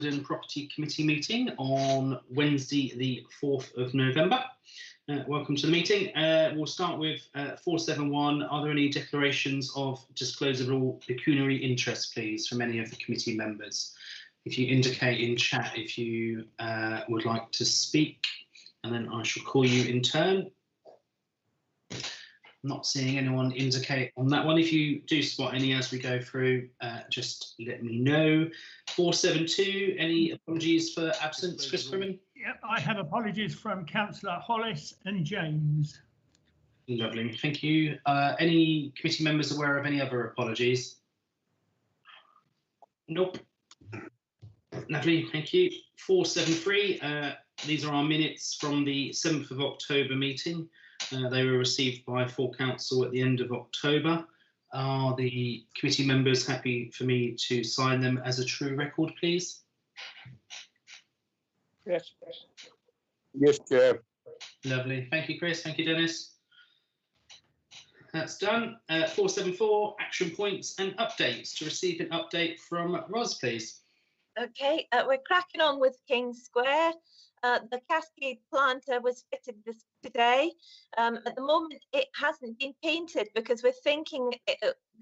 Property Committee meeting on Wednesday the 4th of November. Welcome to the meeting. We'll start with 471. Are there any declarations of disclosure of all pecuniary interest, please, from any of the committee members? If you indicate in chat if you would like to speak, and then I shall call you in turn. Not seeing anyone indicate on that one. If you do spot any as we go through, just let me know. 472, any apologies for absence, Chris Freeman? Yep, I have apologies from Councillor Hollis and James. Lovely, thank you. Any committee members aware of any other apologies? Nope. Lovely, thank you. 473, these are our minutes from the 7th of October meeting. They were received by full council at the end of October. Are the committee members happy for me to sign them as a true record, please? Yes. Yes, Chair. Lovely. Thank you, Chris. Thank you, Dennis. That's done. 474, action points and updates. To receive an update from Ros, please. Okay, we're cracking on with King Square. The cascade planter was fitted today. At the moment, it hasn't been painted because we're thinking,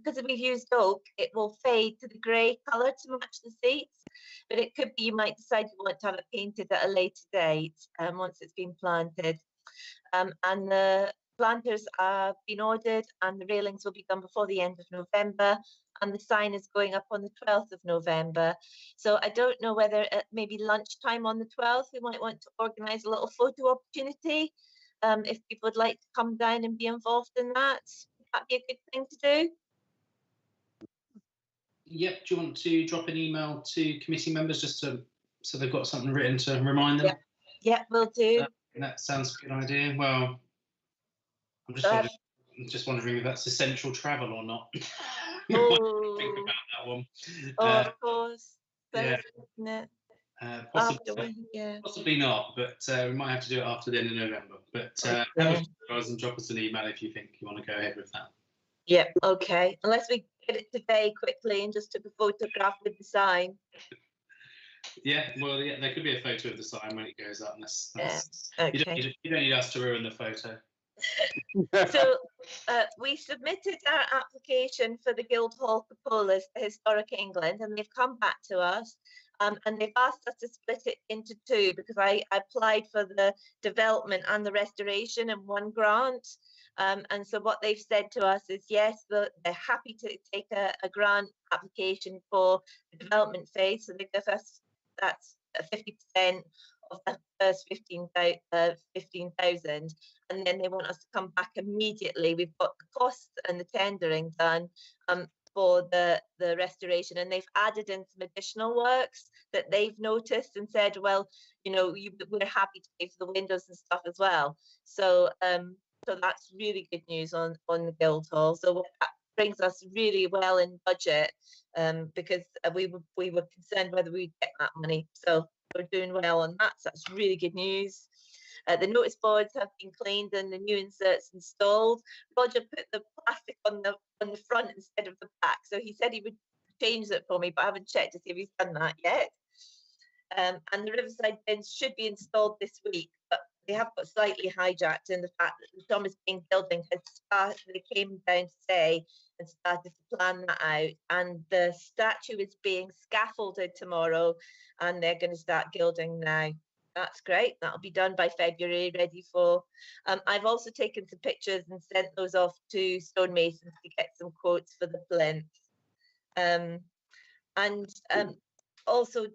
because we've used oak, it will fade to the grey colour to match the seats. But it could be you might decide you want to have it painted at a later date once it's been planted. And the planters have been ordered and the railings will be done before the end of November. And the sign is going up on the 12th of November. So I don't know whether at maybe lunchtime on the 12th, we might want to organise a little photo opportunity. If people would like to come down and be involved in that, would that be a good thing to do? Yep, do you want to drop an email to committee members just to, so they've got something written to remind them? Yeah, we'll do. That sounds a good idea. Well, I'm just wondering if that's essential travel or not. Oh, think about that one. Of course. Yeah. Isn't it? Possibly not, but we might have to do it after the end of November. But have a and drop us an email if you think you want to go ahead with that. Yeah, okay. Unless we get it today quickly and just took a photograph with the sign. Yeah, well, yeah, there could be a photo of the sign when it goes up. Okay. You don't need us to ruin the photo. So we submitted our application for the Guildhall cupolas to Historic England, and they've come back to us and they've asked us to split it into two because I applied for the development and the restoration in one grant. And so what they've said to us is yes, they're happy to take a grant application for the development phase. So they give us that's 50% of the first 15,000, and then they want us to come back immediately. We've got the costs and the tendering done for the restoration, and they've added in some additional works that they've noticed and said, well, you know, we're happy to pay for the windows and stuff as well. So so that's really good news on the Guildhall. So that brings us really well in budget because we were concerned whether we'd get that money. So we're doing well on that, so that's really good news. The notice boards have been cleaned and the new inserts installed. Roger put the plastic on the front instead of the back, so he said he would change it for me, but I haven't checked to see if he's done that yet. And the riverside bins should be installed this week, but they have got slightly hijacked in the fact that the Thomas King building has started. They came down today and started to plan that out, and the statue is being scaffolded tomorrow and they're going to start gilding now. That's great. That'll be done by February, ready for I've also taken some pictures and sent those off to stonemasons to get some quotes for the plinth. Also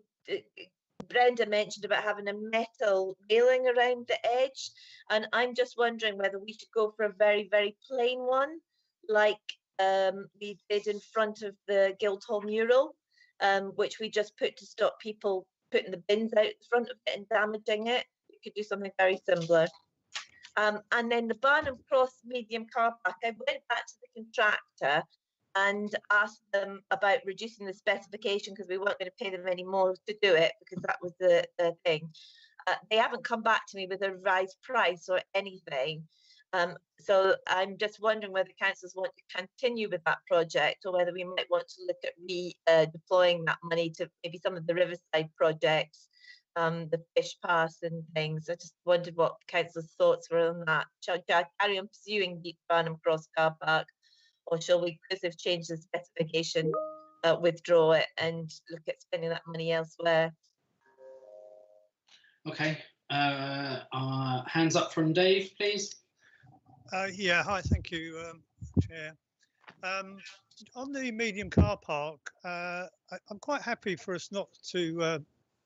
Brenda mentioned about having a metal railing around the edge, and I'm just wondering whether we should go for a very, very plain one like we did in front of the Guildhall mural, which we just put to stop people putting the bins out the front of it and damaging it. We could do something very similar. And then the Barnham Cross medium car park, I went back to the contractor and asked them about reducing the specification because we weren't going to pay them any more to do it because that was the thing. They haven't come back to me with a revised price or anything. So I'm just wondering whether councils want to continue with that project, or whether we might want to look at deploying that money to maybe some of the riverside projects, the fish pass and things. I just wondered what council's thoughts were on that. Shall I carry on pursuing Deep Barnham Cross car park, or shall we, because they've changed the specification, withdraw it and look at spending that money elsewhere? Okay. Hands up from Dave, please. Yeah, hi, thank you, Chair. On the medium car park, I'm quite happy for us not to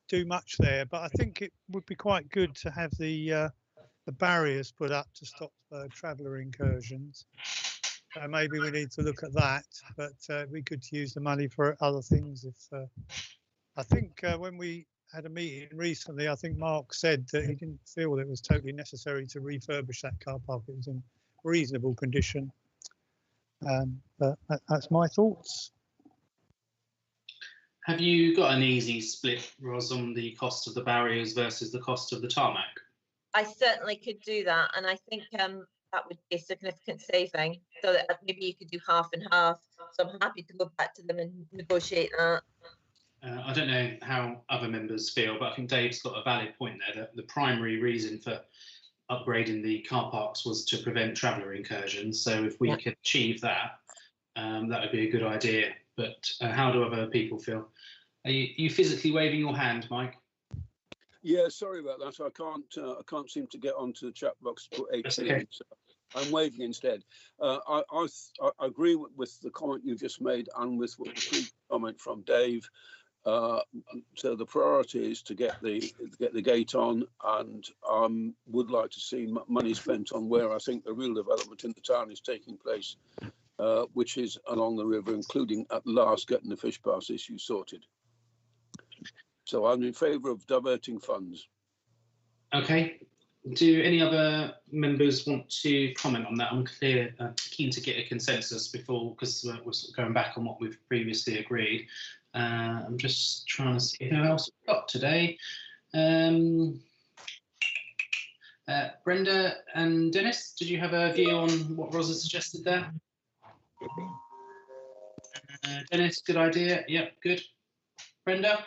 do much there, but I think it would be quite good to have the barriers put up to stop traveller incursions. Maybe we need to look at that, but we could use the money for other things. If I think when we had a meeting recently, I think Mark said that he didn't feel it was totally necessary to refurbish that car park. It was in reasonable condition. But that's my thoughts. Have you got an easy split, Ros, on the cost of the barriers versus the cost of the tarmac? I certainly could do that, and I think that would be a significant saving, so that maybe you could do half and half. So I'm happy to go back to them and negotiate that. I don't know how other members feel, but I think Dave's got a valid point there, that the primary reason for upgrading the car parks was to prevent traveller incursions. So if we could achieve that, that would be a good idea. But how do other people feel? Are you physically waving your hand, Mike? Yeah, sorry about that. I can't seem to get onto the chat box to put 8 p.m. Okay. So I'm waving instead. I agree with the comment you just made, and with what the previous comment from Dave. So the priority is to get the gate on, and would like to see money spent on where I think the real development in the town is taking place, which is along the river, including at last getting the fish pass issue sorted. So I'm in favour of diverting funds. Okay. Do any other members want to comment on that? I'm keen to get a consensus before, because we're sort of going back on what we've previously agreed. I'm just trying to see who else we've got today. Brenda and Dennis, did you have a view on what Rosa suggested there? Dennis, good idea. Yep, good. Brenda?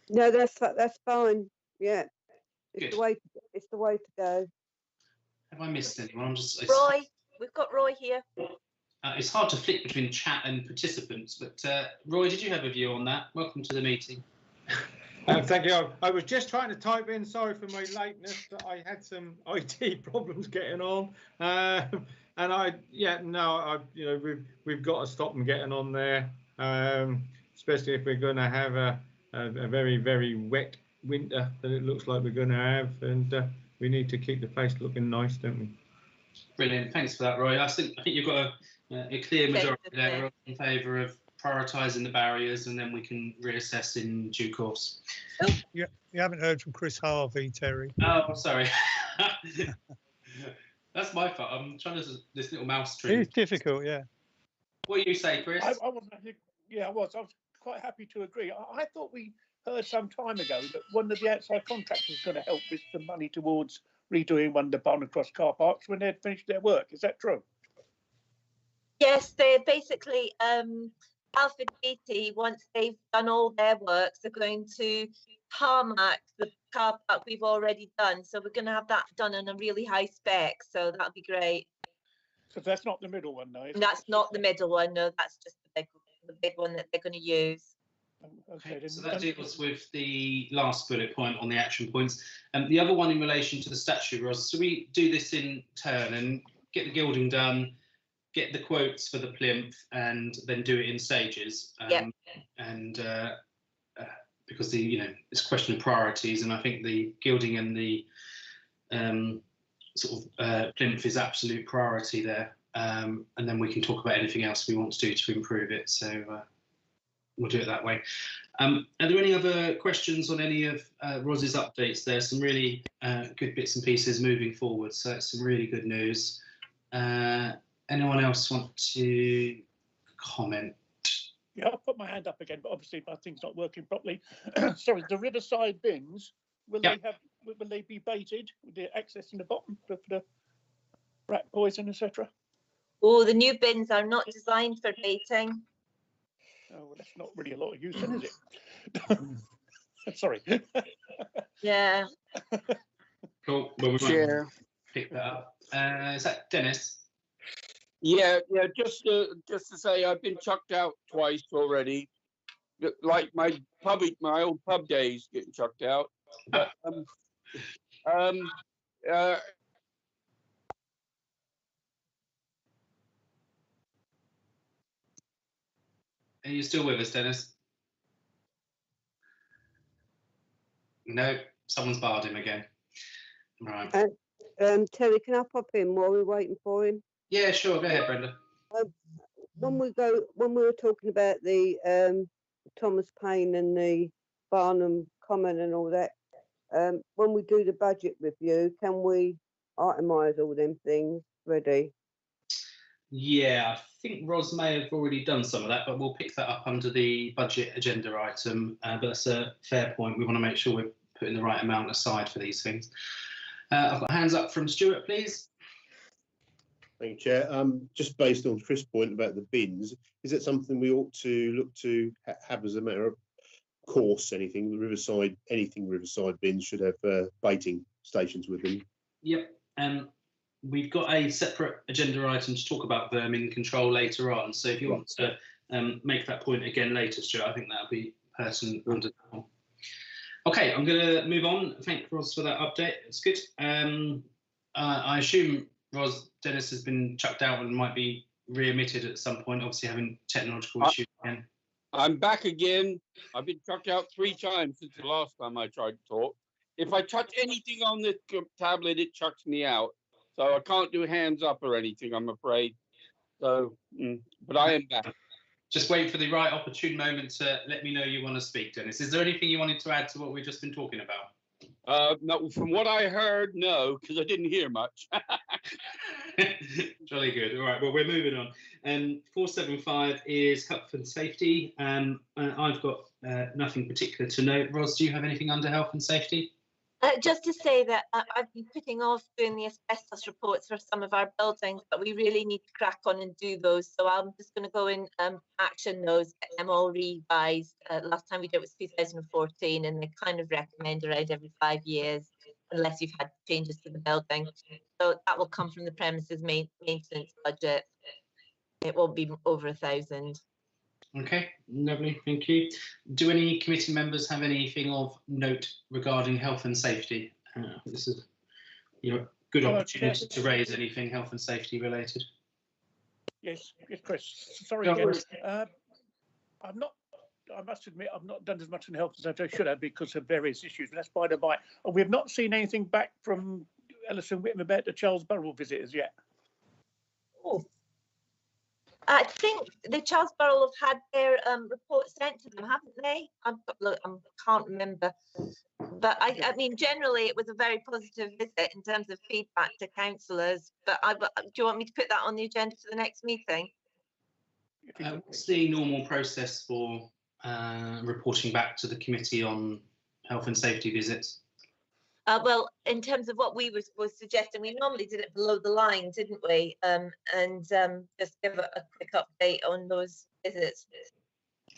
No, that's fine. Yeah, Good. It's the way to go. Have I missed anyone? Roy, we've got Roy here. It's hard to flick between chat and participants, but Roy, did you have a view on that? Welcome to the meeting. Thank you. I was just trying to type in. Sorry for my lateness, but I had some IT problems getting on, we've got to stop them getting on there, especially if we're going to have a very, very wet winter that it looks like we're going to have, and we need to keep the place looking nice, don't we? Brilliant. Thanks for that, Roy. I think you've got a clear majority there in favour of prioritising the barriers, and then we can reassess in due course. Yeah, you haven't heard from Chris Harvey, Terry. Oh, sorry. That's my fault. I'm trying to this little mouse trick. It's difficult, yeah. What do you say, Chris? I wasn't. Yeah, I was quite happy to agree. I thought we heard some time ago that one of the outside contractors was going to help with some money towards redoing one of the Barnham Cross car parks when they'd finished their work. Is that true? Yes, they're basically Alfred Beatty, once they've done all their works, they're going to tarmac the car park we've already done. So we're going to have that done on a really high spec. So that'll be great. So that's not the middle one, though. That's not the middle one. No, that's just the big one that they're going to use. Okay. So that deals with the last bullet point on the action points. And the other one in relation to the statue, Ros. So we do this in turn and get the gilding done, get the quotes for the plinth, and then do it in stages. And because it's a question of priorities, and I think the gilding and the plinth is absolute priority there. And then we can talk about anything else we want to do to improve it. So we'll do it that way. Are there any other questions on any of Ros's updates? There's some really good bits and pieces moving forward, so it's some really good news. Anyone else want to comment? Yeah, I'll put my hand up again, but obviously my thing's not working properly. Sorry, the riverside bins, will they be baited with the access in the bottom for the rat poison, etc.? Oh, the new bins are not designed for baiting. Oh, well, that's not really a lot of use, then, is it? Sorry. Yeah. Cool. Well, we might Chair. pick that up. Is that Dennis? Yeah, just to say, I've been chucked out twice already. Like my old pub days getting chucked out. But are you still with us, Dennis? No, someone's barred him again. Right. Terry, can I pop in while we're waiting for him? Yeah, sure. Go ahead, Brenda. When we were talking about the Thomas Paine and the Barnum Common and all that, when we do the budget review, can we itemise all them things ready? Yeah, I think Ros may have already done some of that, but we'll pick that up under the budget agenda item. But that's a fair point. We want to make sure we're putting the right amount aside for these things. I've got hands up from Stuart, please. Thank you, Chair. Just based on Chris' point about the bins, is it something we ought to look to have as a matter of course? Anything Riverside bins should have baiting stations with them. Yep. We've got a separate agenda item to talk about vermin control later on. So if you want to make that point again later, Stuart, I think that'll be pertinent under that one. Okay, I'm going to move on. Thank Ros for that update. It's good. I assume Dennis has been chucked out and might be re-emitted at some point, obviously having technological issues again. I'm back again. I've been chucked out 3 times since the last time I tried to talk. If I touch anything on the tablet, it chucks me out. So I can't do hands up or anything, I'm afraid. So, but I am back. Just wait for the right opportune moment to let me know you want to speak, Dennis. Is there anything you wanted to add to what we've just been talking about? No, from what I heard, no, because I didn't hear much. Jolly good. All right, well, we're moving on. 475 is health and safety. I've got nothing particular to note. Ros, do you have anything under health and safety? Just to say that I've been putting off doing the asbestos reports for some of our buildings, but we really need to crack on and do those. So I'm just going to go in action those, get them all revised. Last time we did it was 2014, and they kind of recommend around every 5 years, unless you've had changes to the building. So that will come from the premises maintenance budget. It won't be over 1,000. Okay, lovely, thank you. Do any committee members have anything of note regarding health and safety? This is your good opportunity to raise anything health and safety related. Yes, Chris. Sorry again. I must admit, I've not done as much in health as I should have because of various issues, but that's by the by. We've not seen anything back from Ellison Whittam about the Charles Burrell visit as yet. Oh. I think the Charles Burrell have had their report sent to them, haven't they? I can't remember. But I mean, generally, it was a very positive visit in terms of feedback to councillors. But do you want me to put that on the agenda for the next meeting? What's the normal process for reporting back to the committee on health and safety visits? Well, in terms of what we was suggesting, we normally did it below the line, didn't we? And just give a quick update on those visits.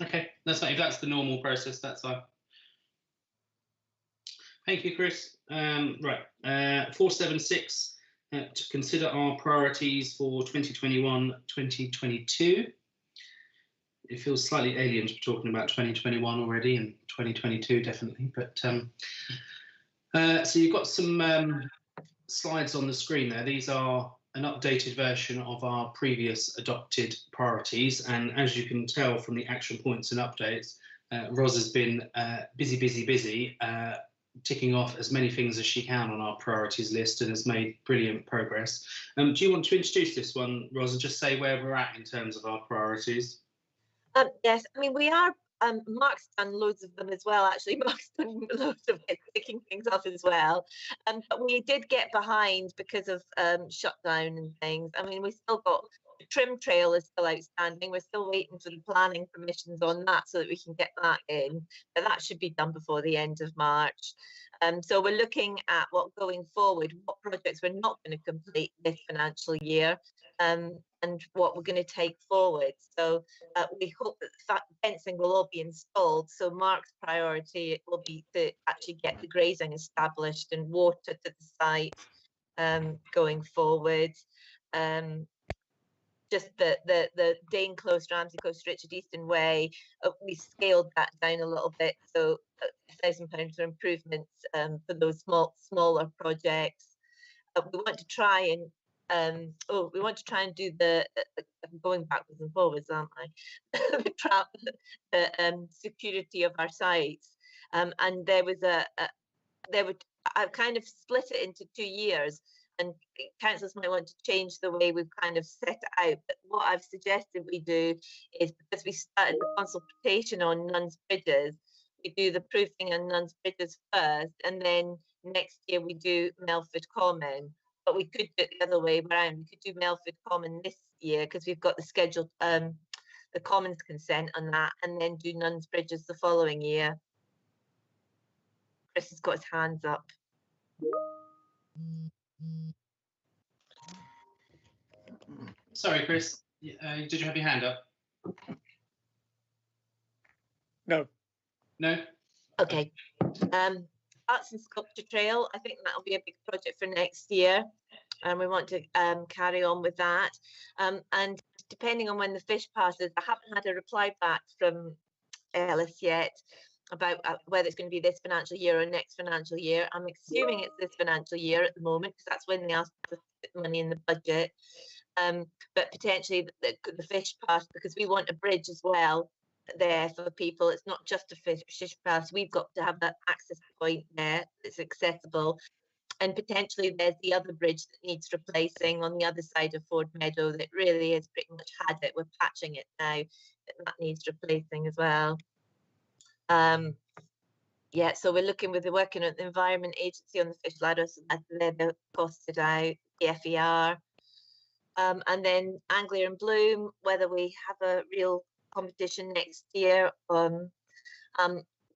Okay, that's fine. If that's the normal process, that's fine. Thank you, Chris. Right, 476, to consider our priorities for 2021-2022. It feels slightly alien to be talking about 2021 already and 2022 definitely, but so you've got some slides on the screen there. These are an updated version of our previous adopted priorities, and as you can tell from the action points and updates, Ros has been busy ticking off as many things as she can on our priorities list and has made brilliant progress. Do you want to introduce this one, Ros, and just say where we're at in terms of our priorities? Yes, I mean, we are, Mark's done loads of them as well, actually. Mark's done loads of it, ticking things off as well. But we did get behind because of shutdown and things. I mean, we still got trim trail is still outstanding. We're still waiting for the planning permissions on that so that we can get that in, but that should be done before the end of March. So we're looking at what going forward, what projects we're not going to complete this financial year, and what we're going to take forward. So we hope that fencing will all be installed. So Mark's priority will be to actually get the grazing established and water to the site going forward. Just the Dane Close, Ramsey Close, Richard Easton Way, we scaled that down a little bit. So £1,000 for improvements for those smaller projects. We want to try and do the I'm going backwards and forwards, aren't I? the security of our sites. And I've kind of split it into 2 years. And councils might want to change the way we've kind of set it out. But what I've suggested we do is, because we started the consultation on Nuns Bridges, we do the proofing on Nuns Bridges first, and then next year we do Melford Common. But we could do it the other way around. We could do Melford Common this year because we've got the scheduled, the Commons consent on that, and then do Nuns Bridges the following year. Chris has got his hands up. Sorry, Chris. Did you have your hand up? No. No? Okay. Arts and Sculpture Trail, I think that'll be a big project for next year. And we want to carry on with that. And depending on when the fish passes, I haven't had a reply back from Ellis yet about whether it's going to be this financial year or next financial year. I'm assuming it's this financial year at the moment, because that's when they asked for money in the budget. But potentially the fish pass, because we want a bridge as well there for people. It's not just a fish pass. We've got to have that access point there that's accessible. And potentially there's the other bridge that needs replacing on the other side of Ford Meadow that really has pretty much had it. We're patching it now, but that needs replacing as well. Yeah, so we're working at the Environment Agency on the fish ladder, so that they're costed out, the FER. And then Anglia and Bloom, whether we have a real competition next year.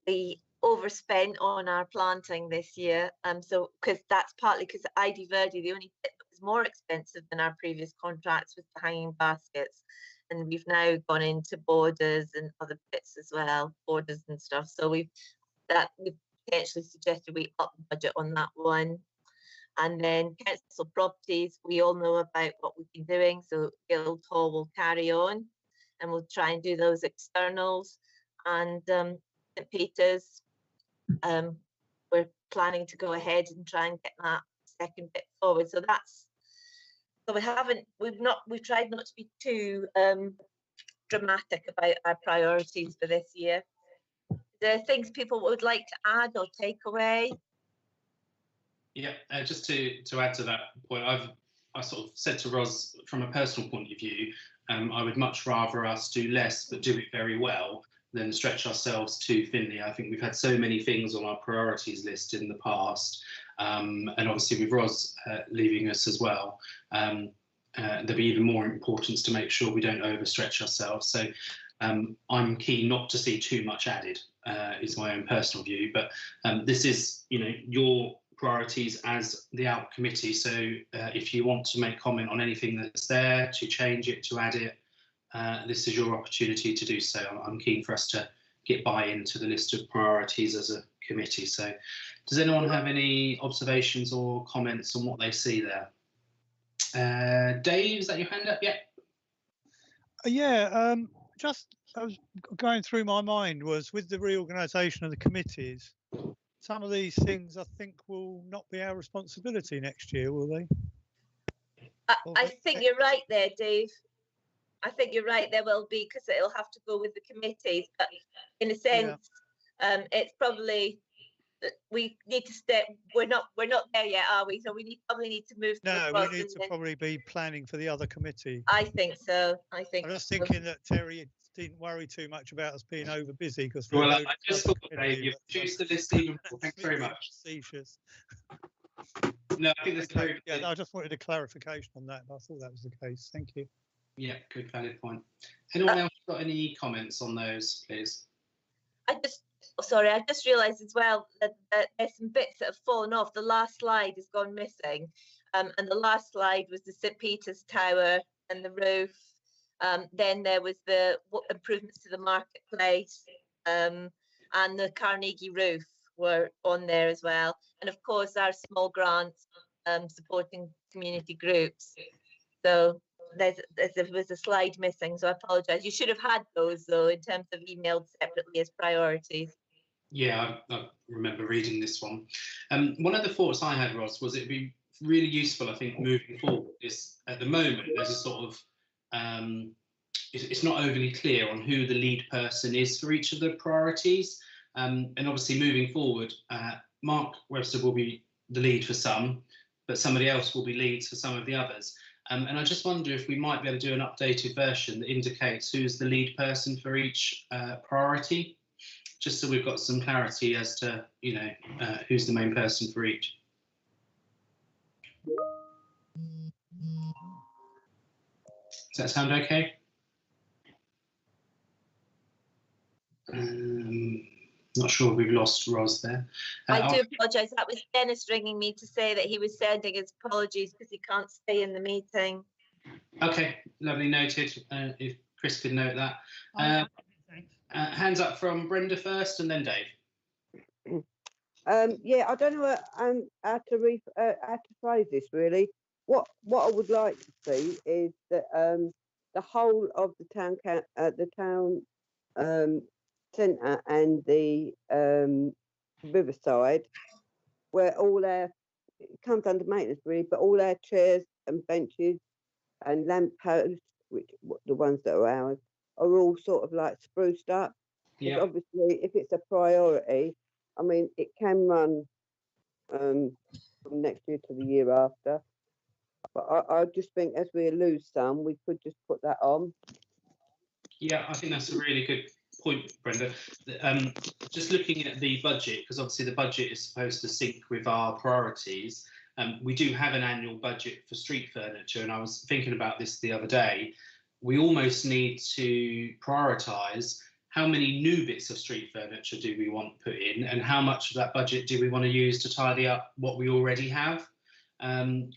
We overspent on our planting this year, so because that's partly because Ivy Verde, the only bit that was more expensive than our previous contracts was the hanging baskets, and we've now gone into borders and other bits as well, borders and stuff. So we've potentially suggested we up the budget on that one. And then council properties, we all know about what we've been doing, so Guildhall will carry on, and we'll try and do those externals. And St Peter's, we're planning to go ahead and try and get that second bit forward. So we've tried not to be too dramatic about our priorities for this year. There are things people would like to add or take away? Yeah, just to add to that point, I sort of said to Ros, from a personal point of view, I would much rather us do less but do it very well than stretch ourselves too thinly. I think we've had so many things on our priorities list in the past, and obviously with Ros leaving us as well, there'll be even more importance to make sure we don't overstretch ourselves. So I'm keen not to see too much added, is my own personal view. But this is, your priorities as the ALP committee. So if you want to make comment on anything that's there, to change it, to add it, this is your opportunity to do so. I'm keen for us to get buy-in to the list of priorities as a committee. So does anyone have any observations or comments on what they see there? Dave, is that your hand up? Yeah. Yeah, just I was going through my mind was with the reorganisation of the committees, some of these things I think will not be our responsibility next year, will they? I think you're right there, Dave. I think you're right, there will be, because it'll have to go with the committees. But in a sense, it's probably we need to step. We're not there yet, are we? So we probably need to move. No, we need to probably be planning for the other committee. I think so. I'm just thinking that Terry didn't worry too much about us being over busy because. Well, I just thought, Dave, you've reduced the list even more. Thanks very much. Facetious. No, I think that's very. Yeah, I just wanted a clarification on that. But I thought that was the case. Thank you. Yeah, good valid point. Anyone else got any comments on those, please? I just realised as well that there's some bits that have fallen off. The last slide has gone missing, and the last slide was the St Peter's Tower and the roof. Then there was the improvements to the marketplace, and the Carnegie roof were on there as well. And of course, our small grants supporting community groups. So there was a slide missing, so I apologise. You should have had those though in terms of emailed separately as priorities. Yeah, I remember reading this one. One of the thoughts I had, Ross, was it'd be really useful, I think, moving forward. Is at the moment there's a sort of it's not overly clear on who the lead person is for each of the priorities, and obviously moving forward, Mark Webster will be the lead for some, but somebody else will be leads for some of the others. And I just wonder if we might be able to do an updated version that indicates who's the lead person for each priority, just so we've got some clarity as to, you know, who's the main person for each. Does that sound okay? Not sure if we've lost Ros there. I do apologise. That was Dennis ringing me to say that he was sending his apologies because he can't stay in the meeting. Okay, lovely, noted. If Chris could note that. Hands up from Brenda first, and then Dave. Yeah, I don't know how to phrase this really. What I would like to see is that the whole of the town centre and the riverside, where all our, it comes under maintenance really, but all our chairs and benches and lamp posts, which the ones that are ours, are all sort of like spruced up. Yeah. Obviously, if it's a priority, I mean, it can run from next year to the year after. But I just think as we lose some, we could just put that on. Yeah, I think that's a really good point, Brenda. Just looking at the budget, because obviously the budget is supposed to sync with our priorities. We do have an annual budget for street furniture, and I was thinking about this the other day. We almost need to prioritise how many new bits of street furniture do we want put in, and how much of that budget do we want to use to tidy up what we already have.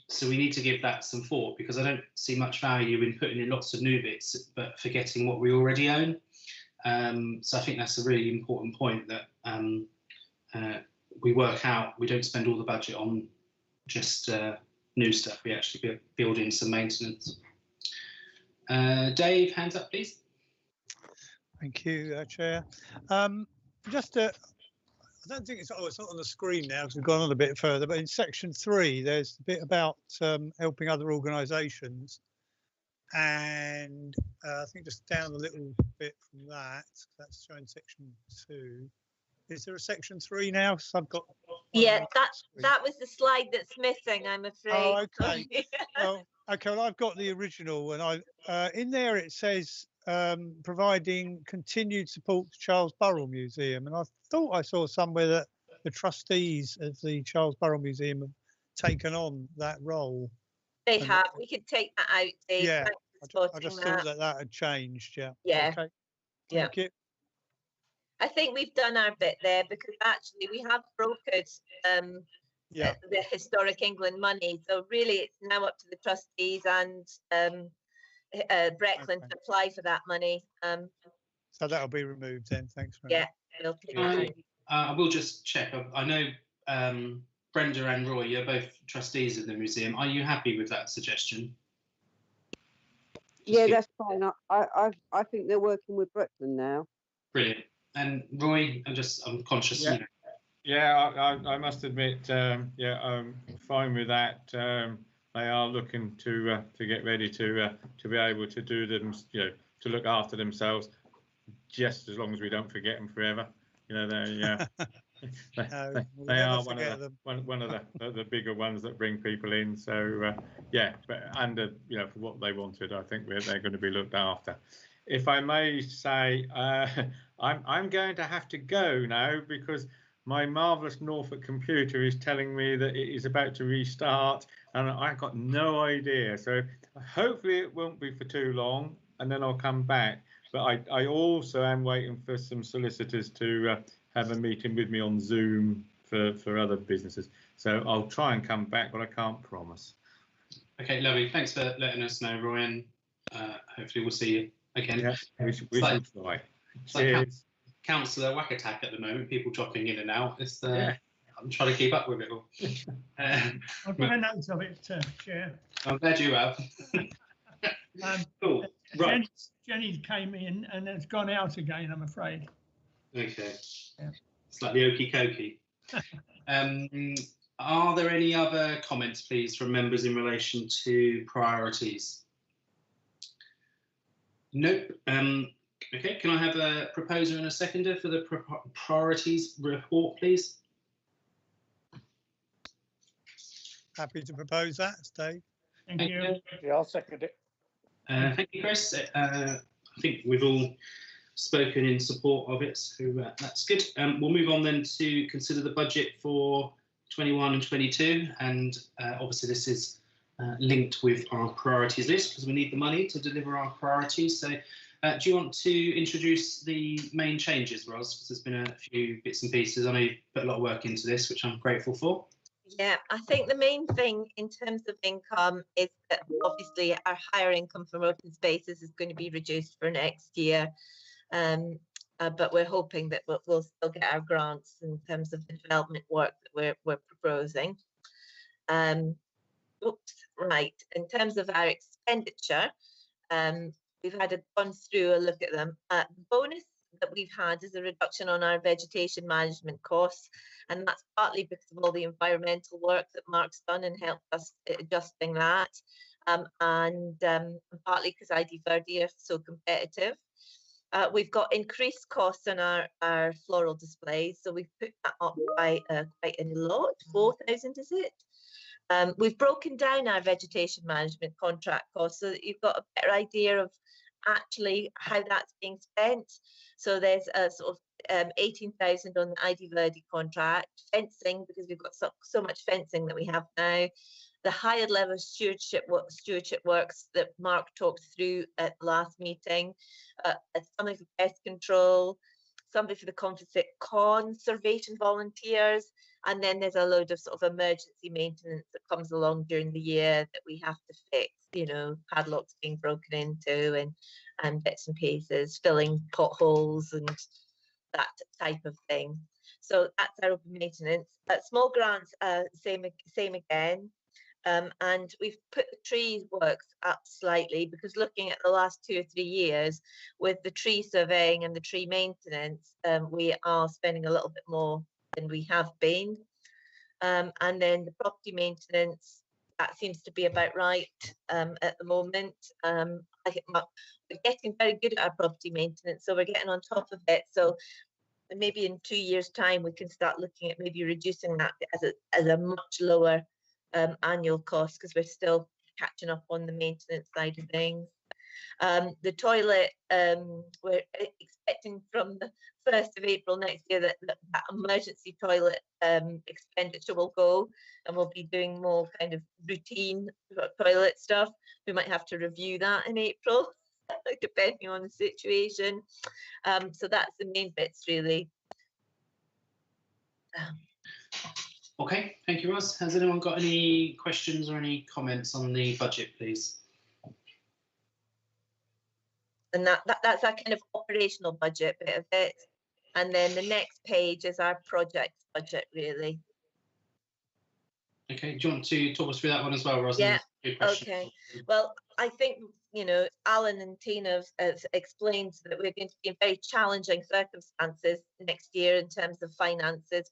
So we need to give that some thought, because I don't see much value in putting in lots of new bits but forgetting what we already own. So I think that's a really important point, that we work out, we don't spend all the budget on just new stuff, we actually build in some maintenance. Dave, hands up please. Thank you, Chair. I don't think it's not on the screen now because we've gone on a bit further, but in section 3 there's a bit about helping other organisations, and I think just down a little bit from that, that's showing section 2. Is there a section 3 now? So I've got. Yeah, that was the slide that's missing, I'm afraid. Oh, okay. Well, okay. Well, I've got the original, and in there it says providing continued support to Charles Burrell Museum, and I thought I saw somewhere that the trustees of the Charles Burrell Museum have taken on that role. They have. We could take that out, Dave. Yeah, I just thought that had changed. Yeah. Yeah. Okay. Yeah. Thank you. I think we've done our bit there, because actually we have brokered the Historic England money. So really it's now up to the trustees and Breckland to apply for that money. So that'll be removed then. Thanks very much. We'll take that. I will just check. I know Brenda and Roy, you're both trustees of the museum. Are you happy with that suggestion? Yeah, that's fine. I think they're working with Breckland now. Brilliant. And Roy, I'm conscious. Yeah, you know. Yeah, I must admit, yeah, I'm fine with that. They are looking to get ready to be able to do them, you know, to look after themselves, just as long as we don't forget them forever. You know, they are one of the bigger ones that bring people in. So yeah, but under, you know, for what they wanted, I think they're going to be looked after. If I may say, I'm going to have to go now, because my marvellous Norfolk computer is telling me that it is about to restart, and I've got no idea. So hopefully it won't be for too long, and then I'll come back. But I also am waiting for some solicitors to have a meeting with me on Zoom for other businesses. So I'll try and come back, but I can't promise. Okay, lovely. Thanks for letting us know, Roy, and hopefully we'll see you again. Yeah, we shall try. It's like Councillor Whack Attack at the moment, people dropping in and out. It's I'm trying to keep up with it all. I've got a note of it, Chair. I'm glad you have. Cool. Right. Jenny came in and has gone out again, I'm afraid. Okay. Yeah. It's like the okey cokey. Are there any other comments, please, from members in relation to priorities? Nope. Okay, can I have a proposer and a seconder for the priorities report, please? Happy to propose that, Dave. Thank you. Yeah, I'll second it. Thank you, Chris. I think we've all spoken in support of it, so that's good. We'll move on then to consider the budget for 21 and 22, and obviously this is linked with our priorities list because we need the money to deliver our priorities. So do you want to introduce the main changes, Ros? Because there's been a few bits and pieces. I know you've put a lot of work into this, which I'm grateful for. Yeah, I think the main thing in terms of income is that obviously our higher income from open spaces is going to be reduced for next year. But we're hoping that we'll still get our grants in terms of the development work that we're proposing. Right, in terms of our expenditure, we've gone through a look at them. The bonus that we've had is a reduction on our vegetation management costs, and that's partly because of all the environmental work that Mark's done and helped us adjusting that, and partly because ID Verde are so competitive. We've got increased costs on our floral displays, so we've put that up by quite a lot, 4,000 is it? We've broken down our vegetation management contract costs so that you've got a better idea of actually how that's being spent. So there's a sort of 18,000 on the ID Verde contract, fencing, because we've got so much fencing that we have now. The higher level stewardship works that Mark talked through at the last meeting, something for pest control, something for the conservation volunteers, and then there's a load of sort of emergency maintenance that comes along during the year that we have to fix, you know, padlocks being broken into and bits and pieces, filling potholes and that type of thing. So that's our open maintenance. Small grants, same again. And we've put the tree works up slightly because looking at the last 2 or 3 years with the tree surveying and the tree maintenance, we are spending a little bit more than we have been. And then the property maintenance, that seems to be about right at the moment. I think we're getting very good at our property maintenance, so we're getting on top of it. So maybe in 2 years' time, we can start looking at maybe reducing that as a much lower annual cost, because we're still catching up on the maintenance side of things. The toilet, we're expecting from the 1st of April next year that emergency toilet expenditure will go, and we'll be doing more kind of routine toilet stuff. We might have to review that in April, depending on the situation. So that's the main bits, really. Okay, thank you, Ross. Has anyone got any questions or any comments on the budget, please? And that's our kind of operational budget bit of it. And then the next page is our projects budget, really. Okay, do you want to talk us through that one as well, Ross? Yeah, okay. Well, I think, you know, Alan and Tina have explained that we're going to be in very challenging circumstances next year in terms of finances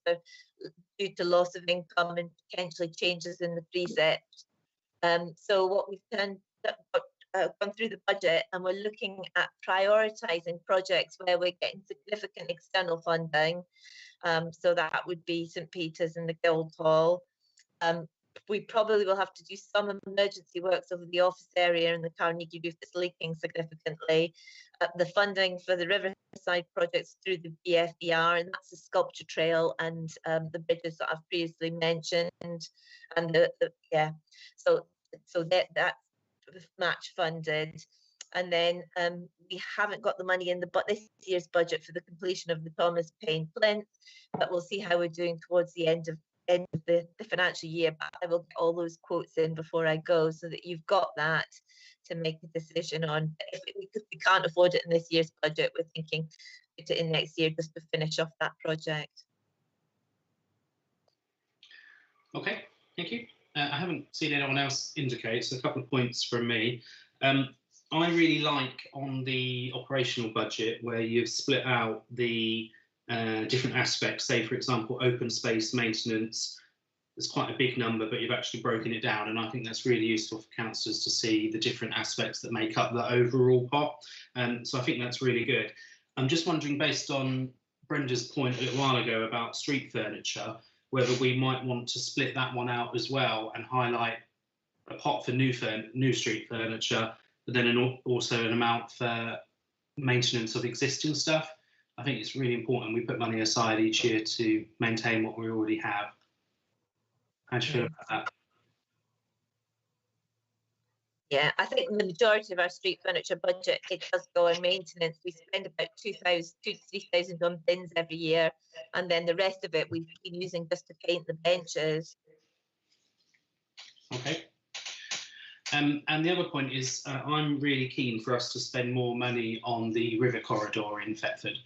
due to loss of income and potentially changes in the precept. So what we've done, gone through the budget, and we're looking at prioritising projects where we're getting significant external funding. So that would be St Peter's and the Guildhall. We probably will have to do some emergency works over the office area in the Carnegie Roof that's leaking significantly. The funding for the river side projects through the BFER, and that's the sculpture trail and the bridges that I've previously mentioned, and so that's match funded. And then we haven't got the money in this year's budget for the completion of the Thomas Paine plinth, but we'll see how we're doing towards the end of the financial year. But I will get all those quotes in before I go, so that you've got that to make a decision on. If we can't afford it in this year's budget, we're thinking put it in next year just to finish off that project. Okay, thank you. I haven't seen anyone else indicate, so a couple of points from me. I really like on the operational budget where you've split out the different aspects. Say, for example, open space maintenance. It's quite a big number, but you've actually broken it down, and I think that's really useful for councillors to see the different aspects that make up the overall pot. So I think that's really good. I'm just wondering, based on Brenda's point a little while ago about street furniture, whether we might want to split that one out as well and highlight a pot for new street furniture, but then also an amount for maintenance of existing stuff. I think it's really important we put money aside each year to maintain what we already have. How do you feel about that? Yeah, I think the majority of our street furniture budget, it does go on maintenance. We spend about 2,000 to 3,000 on bins every year, and then the rest of it we've been using just to paint the benches. Okay. And the other point is, I'm really keen for us to spend more money on the river corridor in Thetford.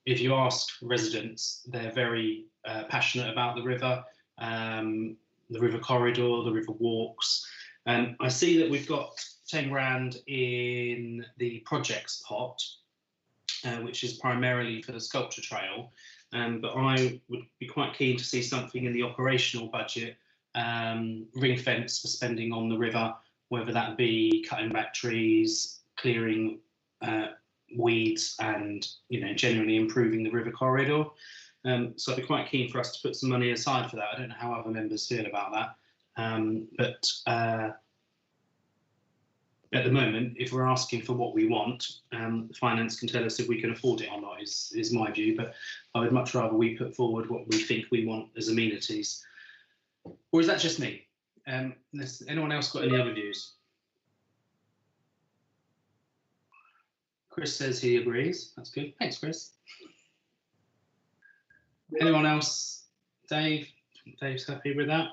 If you ask residents, they're very passionate about the river corridor, the river walks. I see that we've got 10 grand in the projects pot, which is primarily for the sculpture trail. But I would be quite keen to see something in the operational budget, ring fence for spending on the river, whether that be cutting back trees, clearing weeds, and generally improving the river corridor. So I'd be quite keen for us to put some money aside for that. I don't know how other members feel about that. But at the moment, if we're asking for what we want, finance can tell us if we can afford it or not, is my view. But I would much rather we put forward what we think we want as amenities. Or is that just me? Has anyone else got any other views? Chris says he agrees. That's good. Thanks, Chris. Anyone else? Dave? Dave's happy with that?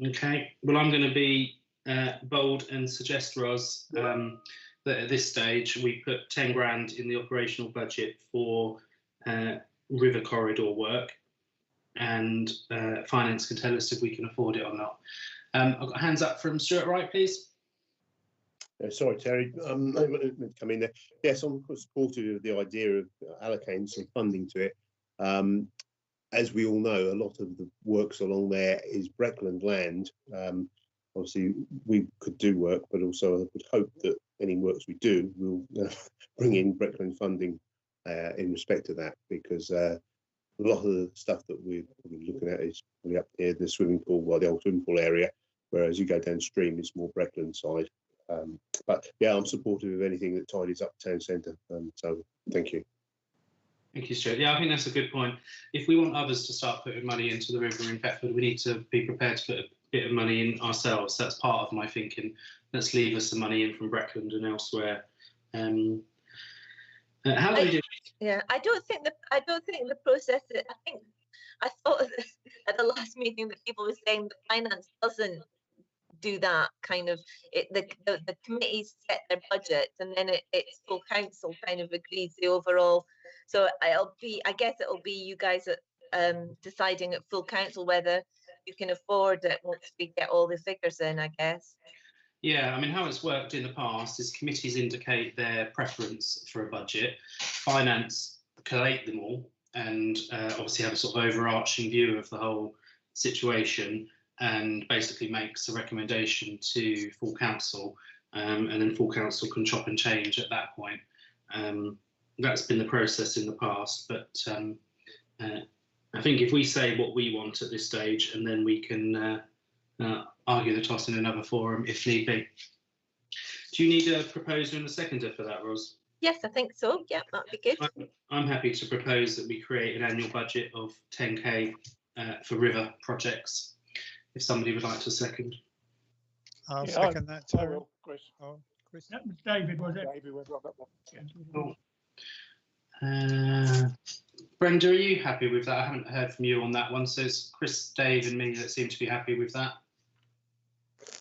Okay. Well, I'm going to be bold and suggest, Ros, that at this stage we put 10 grand in the operational budget for river corridor work, and finance can tell us if we can afford it or not. I've got hands up from Stuart Wright, please. Sorry, Terry, I want to come in there. Yes, I'm supportive of the idea of allocating some funding to it. As we all know, a lot of the works along there is Breckland land. Obviously, we could do work, but also I would hope that any works we do will bring in Breckland funding in respect to that, because a lot of the stuff that we're looking at is really up near the swimming pool, the old swimming pool area, whereas you go downstream, it's more Breckland side. But yeah, I'm supportive of anything that tidies up town centre. So thank you. Thank you, Stuart. Yeah, I think that's a good point. If we want others to start putting money into the river in Thetford, we need to be prepared to put a bit of money in ourselves. That's part of my thinking. Let's leave us some money in from Breckland and elsewhere. How do we do? Yeah, I don't think the process. I thought at the last meeting that people were saying that finance doesn't do that kind of. The committees set their budget, and then it's full council kind of agrees the overall. So I guess it'll be you guys deciding at full council whether you can afford it once we get all the figures in, I guess. Yeah, I mean, how it's worked in the past is committees indicate their preference for a budget, finance collate them all, and obviously have a sort of overarching view of the whole situation, and basically makes a recommendation to full council, and then full council can chop and change at that point. That's been the process in the past, but I think if we say what we want at this stage, and then we can argue the toss in another forum if need be. Do you need a proposer and a seconder for that, Ros? Yes, I think so. Yeah, that'd be good. I'm happy to propose that we create an annual budget of 10k for river projects. If somebody would like to second. I'll Yeah, second that too. I will, Chris. Oh, Chris. That was David, was it? David, we've got that one. Yeah. Cool. Brenda, are you happy with that? I haven't heard from you on that one. So it's Chris, Dave and me that seem to be happy with that.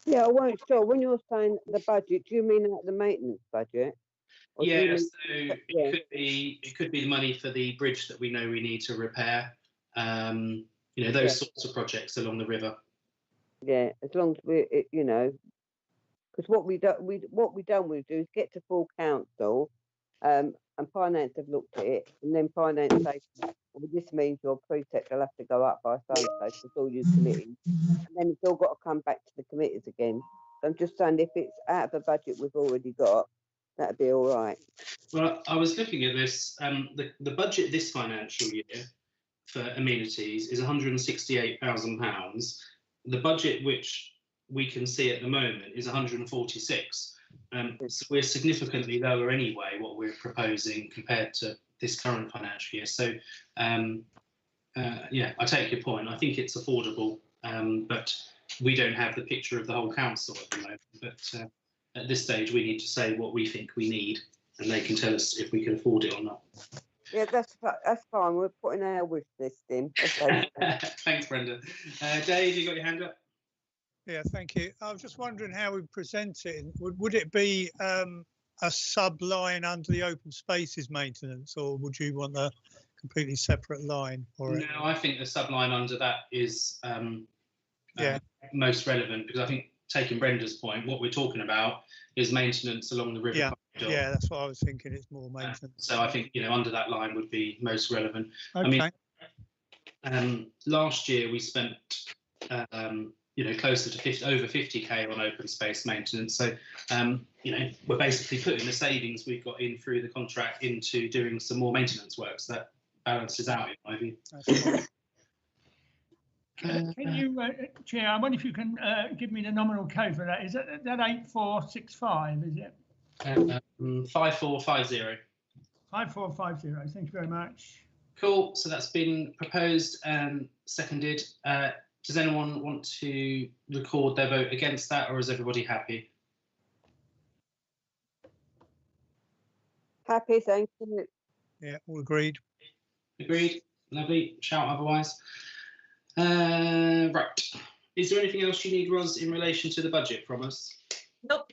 Yeah, I wasn't sure. When you're saying the budget, do you mean like the maintenance budget? Or do you Yeah, mean- so it could be the money for the bridge that we know we need to repair. You know, those sorts of projects along the river. Yeah, as long as we, you know, because what we don't want to do is get to full council, and finance have looked at it, and then finance say, well, this means your precept will have to go up by so and so for all your committees, and then it's all got to come back to the committees again. So I'm just saying, if it's out of the budget we've already got, that'd be all right. Well, I was looking at this. The budget this financial year for amenities is £168,000. The budget which we can see at the moment is 146. So we're significantly lower anyway, what we're proposing compared to this current financial year. So yeah, I take your point. I think it's affordable, but we don't have the picture of the whole council at the moment. But at this stage, we need to say what we think we need, and they can tell us if we can afford it or not. Yeah, that's fine. We're putting our wish list in. Okay. Thanks, Brenda. Dave, you got your hand up? Yeah, thank you. I was just wondering how we present it. Would it be a sub-line under the open spaces maintenance, or would you want a completely separate line for it? No, I think the subline under that is most relevant, because I think, taking Brenda's point, what we're talking about is maintenance along the river. Yeah, corridor. yeah, that's what I was thinking. It's more maintenance. So I think, you know, under that line would be most relevant. Okay. I mean, last year we spent, you know, closer to over 50k on open space maintenance. So, you know, we're basically putting the savings we've got in through the contract into doing some more maintenance work. So that balances out, in my view. Can you, Chair, I wonder if you can give me the nominal code for that. Is that 8465, is it? 5450. 5450, thank you very much. Cool, so that's been proposed and seconded. Does anyone want to record their vote against that, or is everybody happy? Happy, thank you. Yeah, all agreed. Agreed, lovely, shout otherwise. Right, is there anything else you need, Ros, in relation to the budget from us? Nope.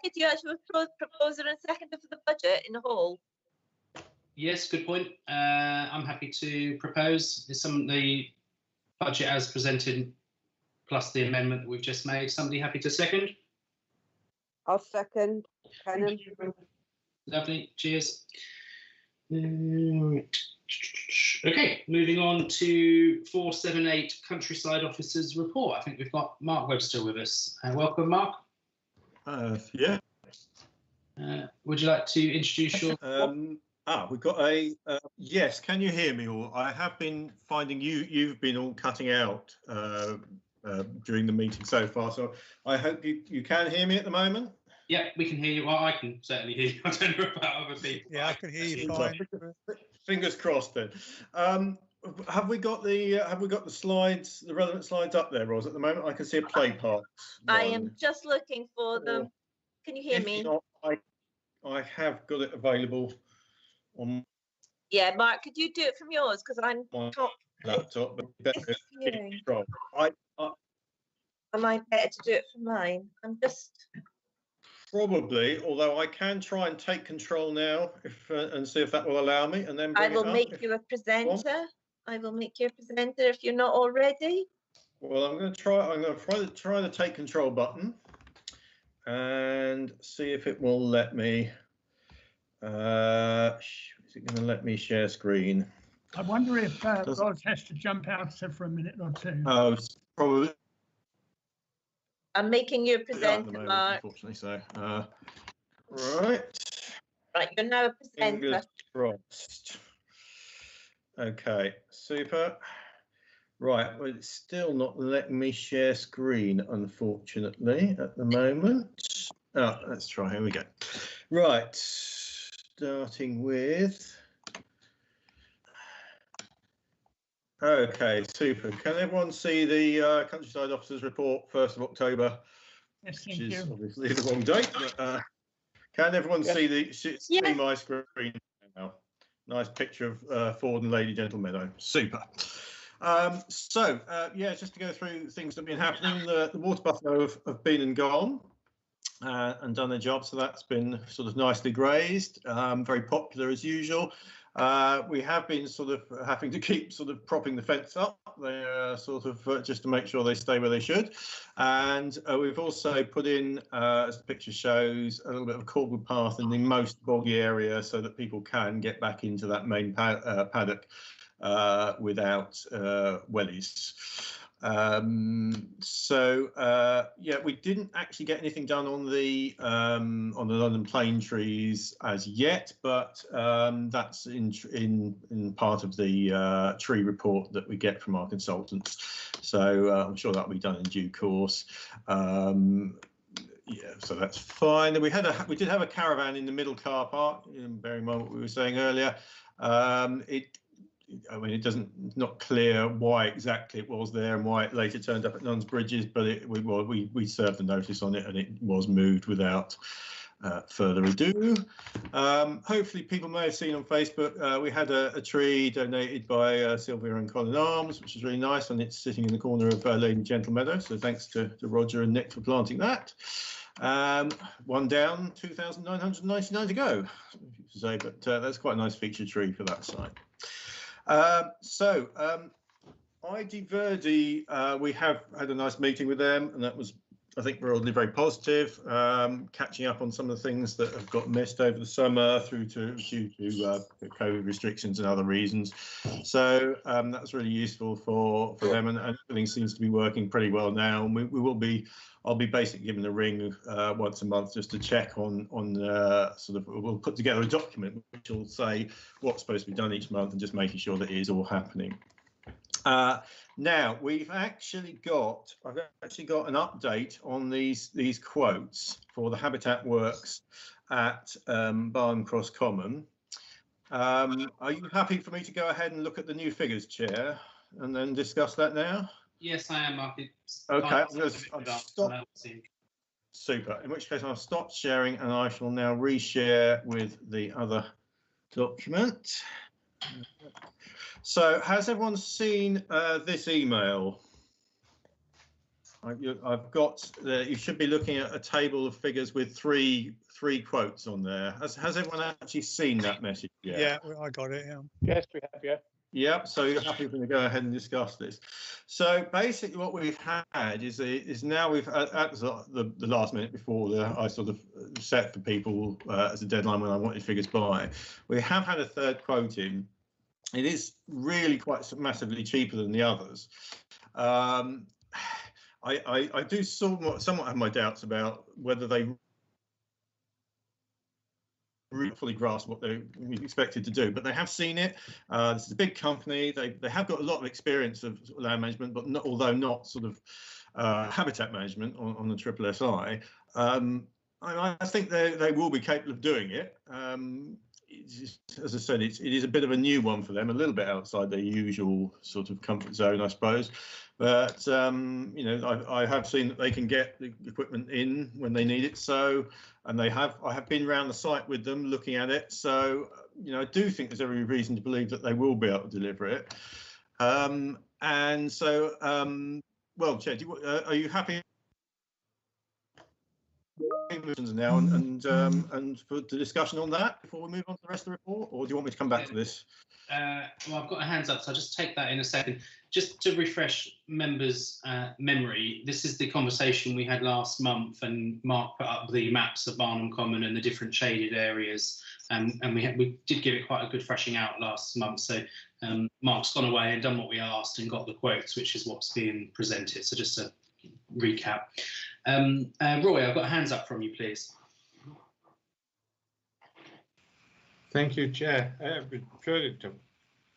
Did you actually proposer and seconder for the budget in the whole? Yes, good point. I'm happy to propose the budget as presented, plus the amendment that we've just made. Somebody happy to second? I'll second. Cannon. Lovely, cheers. Okay, moving on to 478 Countryside Officers Report. I think we've got Mark Webster with us. Welcome, Mark. Yeah. Would you like to introduce your... We've got a yes. Can you hear me? Or I have been finding you've been all cutting out during the meeting so far. So I hope you can hear me at the moment. Yeah, we can hear you. Well, I can certainly hear you. I don't know about other people. Yeah, I can hear you fine. Fingers crossed then. Have we got the slides, the relevant slides up there, Ros? At the moment, I can see a play part. I am just looking for them. Can you hear If me? not, I have got it available on Yeah, Mark, could you do it from yours? Because I'm my laptop. But I might better to do it from mine. I'm just probably, although I can try and take control now and see if that will allow me, and then I will make you a presenter. I will make you a presenter if you're not already. Well, I'm going to try the take control button and see if it will let me. Is it going to let me share screen? I wonder if Ros has to jump out for a minute or two. Probably. I'm making you a presenter, Mark. Unfortunately, so right. Right, you're now a presenter. Fingers crossed. Okay, super. Right, well, it's still not letting me share screen, unfortunately, at the moment. Oh, let's try. Here we go. Right, starting with. Okay, super. Can everyone see the countryside officers report 1st of October? Yes, Which thank is you. obviously the wrong date. But, can everyone Yes. see my screen now? Nice picture of Ford and Lady Gentle Meadow. Super. Yeah, just to go through things that have been happening. The water buffalo have been and gone and done their job, so that's been sort of nicely grazed. Very popular as usual. We have been sort of having to keep sort of propping the fence up there, sort of just to make sure they stay where they should. And we've also put in, as the picture shows, a little bit of a cordwood path in the most boggy area so that people can get back into that main paddock without wellies. Yeah, we didn't actually get anything done on the London plane trees as yet, but that's in part of the tree report that we get from our consultants. So I'm sure that'll be done in due course. Yeah, so that's fine. We did have a caravan in the middle car park, bearing in mind what we were saying earlier. I mean, it's not clear why exactly it was there and why it later turned up at Nuns Bridges, but we served the notice on it and it was moved without further ado. Hopefully people may have seen on Facebook, we had a tree donated by Sylvia and Colin Arms, which is really nice, and it's sitting in the corner of Lady Gentle Meadow, so thanks to Roger and Nick for planting that. One down, 2,999 to go, but that's quite a nice feature tree for that site. ID Verdi, we have had a nice meeting with them, and that was, I think, broadly very positive. Catching up on some of the things that have got missed over the summer due to COVID restrictions and other reasons. So that was really useful for them, and everything seems to be working pretty well now. And I'll be basically giving a ring once a month just to check on we'll put together a document which will say what's supposed to be done each month and just making sure that it is all happening. Now I've actually got an update on these quotes for the habitat works at Barn Cross Common. Are you happy for me to go ahead and look at the new figures, Chair, and then discuss that now? Yes, I am, Mark. Okay, super. In which case I'll stop sharing and I shall now reshare with the other document. So has everyone seen this email? I've got, you should be looking at a table of figures with three quotes on there. Has everyone actually seen that message yet? Yeah, I got it. Yeah. Yes, we have. Yeah. Yep, so you're happy for me to go ahead and discuss this. So basically what we've had is now we've, at the last minute before I sort of set for people as a deadline when I wanted figures by, we have had a third quote in. It is really quite massively cheaper than the others. I do somewhat have my doubts about whether they really fully grasp what they expected to do, but they have seen it. This is a big company. They have got a lot of experience of land management, but although not sort of habitat management on the SSSI. I think they will be capable of doing it. As I said, it is a bit of a new one for them, a little bit outside their usual sort of comfort zone, I suppose. But you know, I have seen that they can get the equipment in when they need it. So, and I have been around the site with them, looking at it. So, you know, I do think there's every reason to believe that they will be able to deliver it. Well, Chair, are you happy now and for the discussion on that before we move on to the rest of the report, or do you want me to come back to this? Well, I've got a hands up, so I'll just take that in a second. Just to refresh members' memory, this is the conversation we had last month, and Mark put up the maps of Barnham Common and the different shaded areas, and we did give it quite a good freshing out last month. So Mark's gone away and done what we asked and got the quotes, which is what's being presented. So just to recap. Roy, I've got hands up from you, please. Thank you, Chair.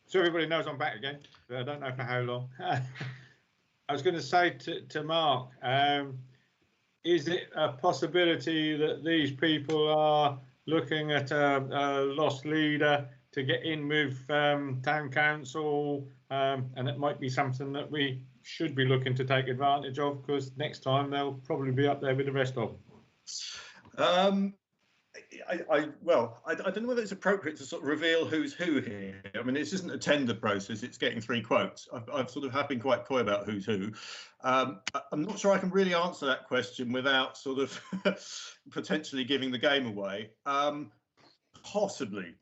So everybody knows I'm back again, but I don't know for how long. I was going to say to Mark, is it a possibility that these people are looking at a lost leader to get in with town council, and it might be something that we should be looking to take advantage of, because next time they'll probably be up there with the rest of them? I don't know whether it's appropriate to sort of reveal who's who here. I mean, this isn't a tender process, it's getting 3 quotes. I've sort of have been quite coy about who's who. I'm not sure I can really answer that question without sort of potentially giving the game away. Possibly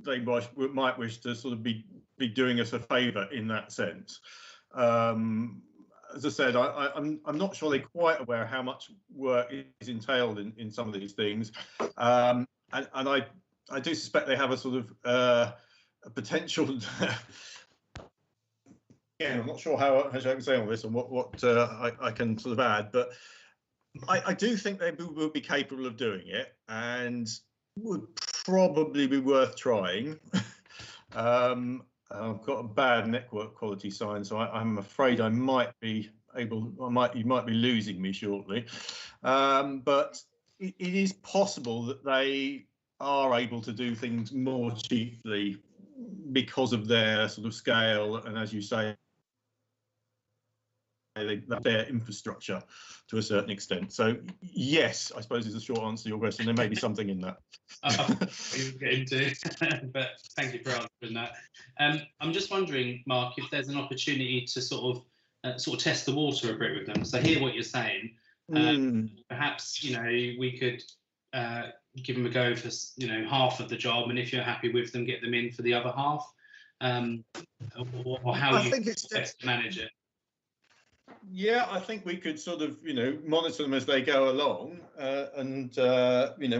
they might wish to sort of be doing us a favour in that sense. As I said, I'm not sure they're quite aware how much work is entailed in some of these things, and I do suspect they have a sort of a potential. Again, I'm not sure how I can say on this and what I can sort of add, but I do think they will be capable of doing it, and would probably be worth trying. I've got a bad network quality sign, so I'm afraid I might be able. You might be losing me shortly, but it is possible that they are able to do things more cheaply because of their sort of scale, and as you say, their infrastructure to a certain extent. So yes, I suppose is the short answer to your question. There may be something in that. Get into, but thank you for answering that. I'm just wondering, Mark, if there's an opportunity to sort of test the water a bit with them. So I hear what you're saying. Perhaps we could give them a go for half of the job, and if you're happy with them, get them in for the other half, or how you think it's best to manage it. Yeah, I think we could sort of, monitor them as they go along, and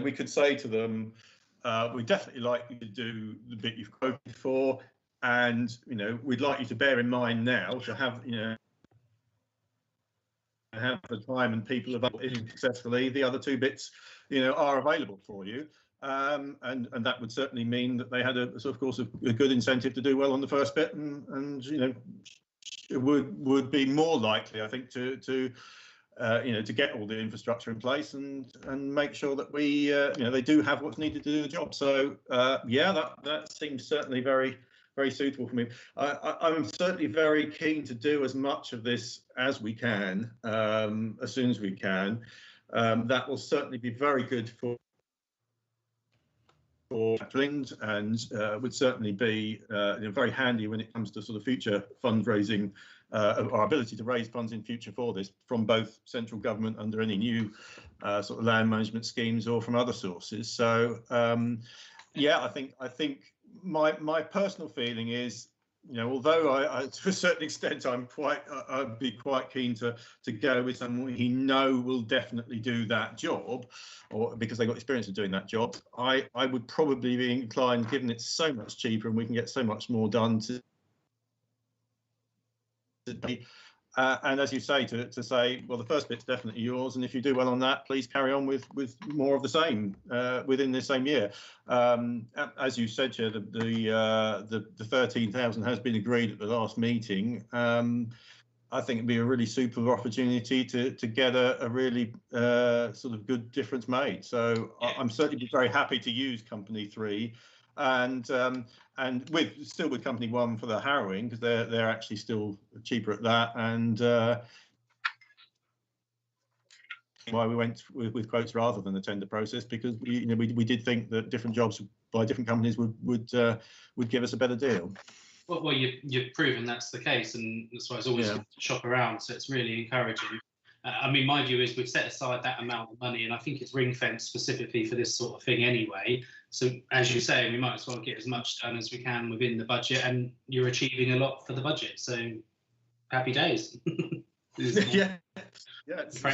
we could say to them, we'd definitely like you to do the bit you've quoted for, and we'd like you to bear in mind now to have have the time and people available successfully. The other 2 bits, are available for you, and that would certainly mean that they had a sort of course a good incentive to do well on the first bit, and it would be more likely, I think, to get all the infrastructure in place and make sure that we they do have what's needed to do the job. So yeah, that seems certainly very suitable for me. I'm certainly very keen to do as much of this as we can, as soon as we can. That will certainly be very good for England, and would certainly be very handy when it comes to sort of future fundraising, our ability to raise funds in future for this from both central government under any new sort of land management schemes or from other sources. So yeah, I think my personal feeling is, although I to a certain extent I'd be quite keen to go with someone we know will definitely do that job, or because they've got experience of doing that job, I would probably be inclined, given it's so much cheaper and we can get so much more done, to and as you say, to say, well, the first bit's definitely yours, and if you do well on that, please carry on with more of the same within this same year. As you said, Chair, the 13,000 has been agreed at the last meeting. I think it'd be a really super opportunity to get a really sort of good difference made. So I'm certainly very happy to use Company 3, and still with Company 1 for the harrowing, because they're actually still cheaper at that, and why we went with quotes rather than the tender process, because we did think that different jobs by different companies would give us a better deal. Well, you've proven that's the case, and that's why it's always good to shop around. So it's really encouraging. I mean, my view is we've set aside that amount of money, and I think it's ring-fenced specifically for this sort of thing anyway. So as you say, we might as well get as much done as we can within the budget, and you're achieving a lot for the budget. So happy days. Yeah.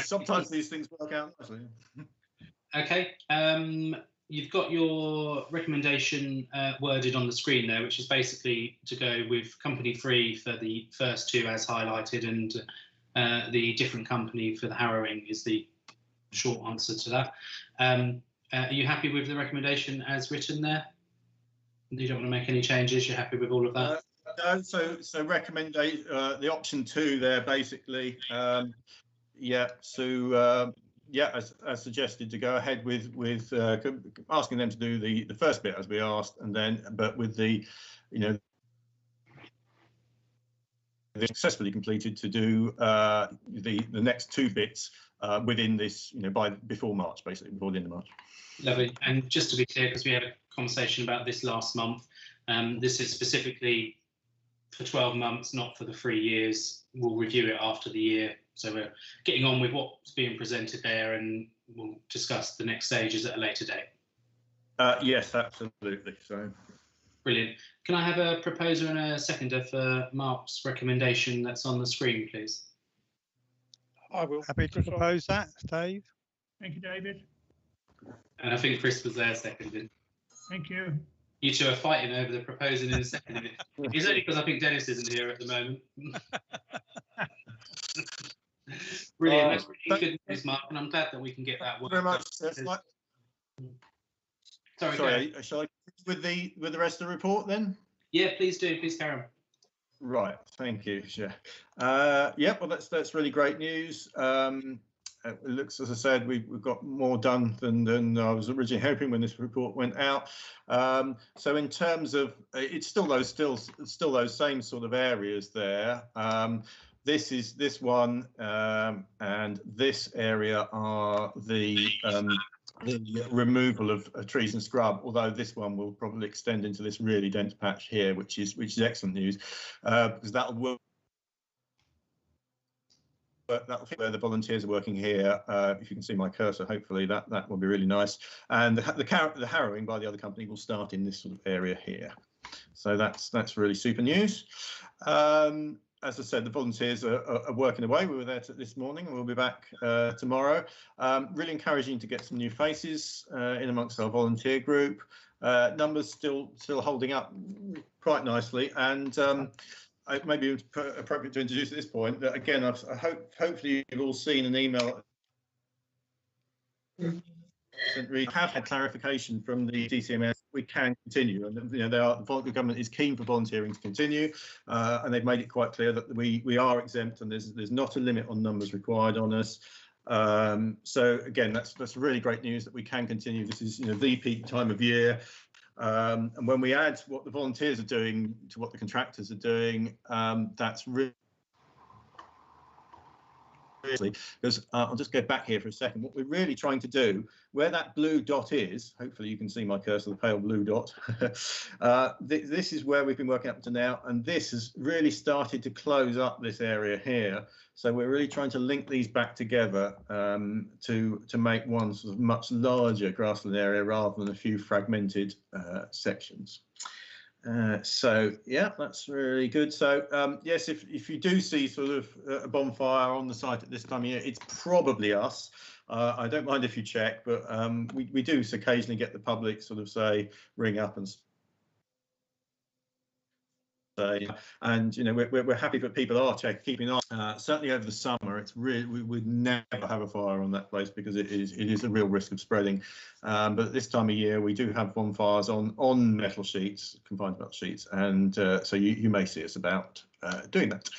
Sometimes these things work out nicely. Okay. You've got your recommendation worded on the screen there, which is basically to go with Company 3 for the first 2 as highlighted, and the different company for the harrowing is the short answer to that. Are you happy with the recommendation as written there? You don't want to make any changes? You're happy with all of that? No, so recommendation, the option 2 there, basically, yeah. So yeah, as suggested, to go ahead with asking them to do the first bit as we asked, and then but with the, you know, successfully completed to do the next 2 bits within this, you know, before March, basically before the end of March. Lovely. And just to be clear, because we had a conversation about this last month, this is specifically for 12 months, not for the 3 years. We'll review it after the year. So we're getting on with what's being presented there, and we'll discuss the next stages at a later date. Yes, absolutely. So brilliant. Can I have a proposer and a seconder for Mark's recommendation that's on the screen, please? I will. Happy to propose that, Dave. Thank you, David. And I think Chris was there seconding. Thank you. You two are fighting over the proposing and seconding it. It's only because I think Dennis isn't here at the moment. Brilliant. That's really good news, Mark, and I'm glad that we can get that work. Very much. Sorry, shall I with the rest of the report then? Yeah, please do. Please carry on. Right. Thank you. Yeah. Yeah. Well, that's really great news. It looks, as I said, we've got more done than I was originally hoping when this report went out. So in terms of, it's still those same sort of areas there. This one and this area are the removal of trees and scrub, although this one will probably extend into this really dense patch here, which is excellent news, because that'll work. But that'll fit where the volunteers are working here. If you can see my cursor, hopefully that will be really nice. And the harrowing by the other company will start in this sort of area here. So that's really super news. As I said, the volunteers are working away. We were there this morning, and we'll be back tomorrow. Really encouraging to get some new faces in amongst our volunteer group. Numbers still holding up quite nicely, and it may be appropriate to introduce at this point that, again, hopefully you've all seen an email. We have had clarification from the DCMS. We can continue, and you know, the government is keen for volunteering to continue, and they've made it quite clear that we are exempt, and there's not a limit on numbers required on us. So again, that's really great news that we can continue. This is, you know, the peak time of year. And when we add what the volunteers are doing to what the contractors are doing, that's really, because I'll just go back here for a second. What we're really trying to do, where that blue dot is, hopefully you can see my cursor, the pale blue dot. This is where we've been working up to now, and this has really started to close up this area here. So we're really trying to link these back together to make one sort of much larger grassland area rather than a few fragmented sections. So yeah, that's really good. So yes, if you do see sort of a bonfire on the site at this time of year, it's probably us. I don't mind if you check, but we do occasionally get the public sort of ring up and say, and you know, we're happy that people are keeping an eye. Certainly over the summer, it's really, we would never have a fire on that place because it is a real risk of spreading. But at this time of year, we do have bonfires on metal sheets, confined metal sheets, and so you may see us about doing that.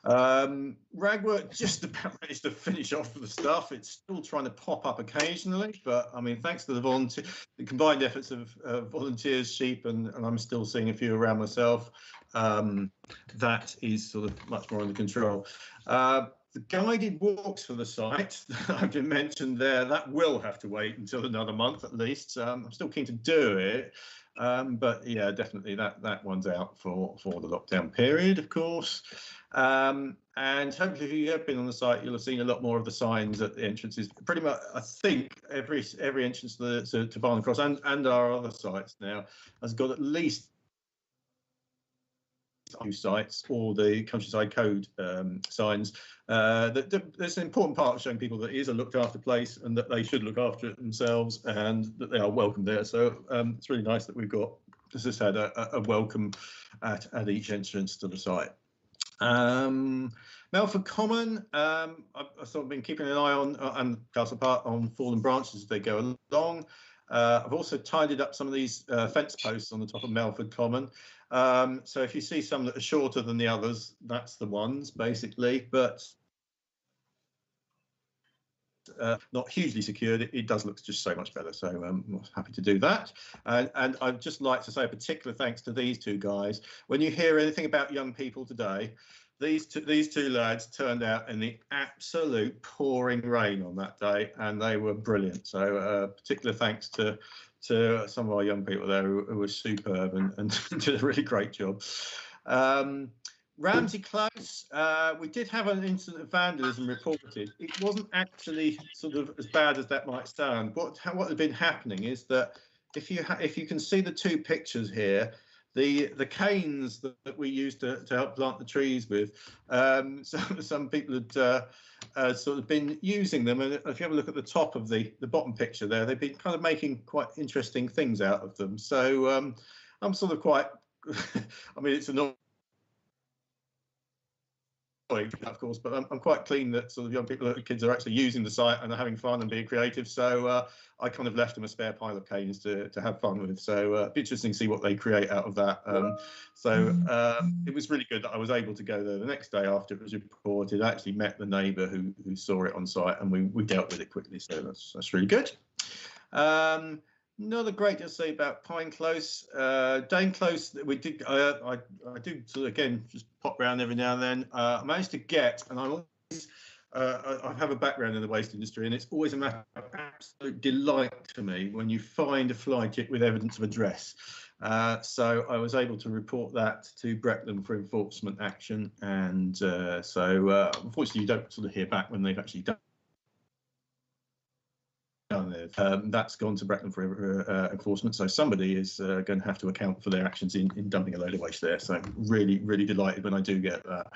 Ragwork just about ready to finish off the stuff. It's still trying to pop up occasionally, but I mean, thanks to the combined efforts of volunteers, sheep, and I'm still seeing a few around myself. That is sort of much more under control. The guided walks for the site that I've been mentioned there, that will have to wait until another month at least. I'm still keen to do it, but yeah, definitely that one's out for the lockdown period, of course. And hopefully, if you have been on the site, you'll have seen a lot more of the signs at the entrances. Pretty much, I think every entrance to Barnum Cross and our other sites now has got at least new sites or the countryside code signs. There's an important part of showing people that it is a looked after place and that they should look after it themselves and that they are welcome there. So it's really nice that we've got, as I said, a welcome at each entrance to the site. Melford Common, I've sort of been keeping an eye on, and Castle Park, on fallen branches as they go along. I've also tidied up some of these fence posts on the top of Melford Common. So if you see some that are shorter than the others, that's the ones basically. But not hugely secured, it does look just so much better. So I'm happy to do that. And I'd just like to say a particular thanks to these two guys. When you hear anything about young people today, these two lads turned out in the absolute pouring rain on that day, and they were brilliant. So particular thanks to some of our young people there who were superb and did a really great job. Ramsey Close, we did have an incident of vandalism reported. It wasn't actually sort of as bad as that might sound. What had been happening is that if you can see the two pictures here, the canes that we used to help plant the trees with, some people had sort of been using them, and if you have a look at the top of the bottom picture there, they've been kind of making quite interesting things out of them. So I'm sort of quite, I mean, it's annoying, of course, but I'm quite keen that sort of young people, kids are actually using the site and are having fun and being creative. So I kind of left them a spare pile of canes to have fun with. So it'd be interesting to see what they create out of that. It was really good that I was able to go there the next day after it was reported. I actually met the neighbour who saw it on site, and we dealt with it quickly. So that's really good. Another great to say about Pine Close, Dane Close. We did. I do sort of, again, just pop round every now and then. I managed to get, and I always, I have a background in the waste industry, and it's always a matter of absolute delight to me when you find a fly tip with evidence of address. So I was able to report that to Brecklem for enforcement action, and unfortunately you don't sort of hear back when they've actually done. That's gone to Brecklem for enforcement, so somebody is going to have to account for their actions in dumping a load of waste there. So really delighted when I do get that.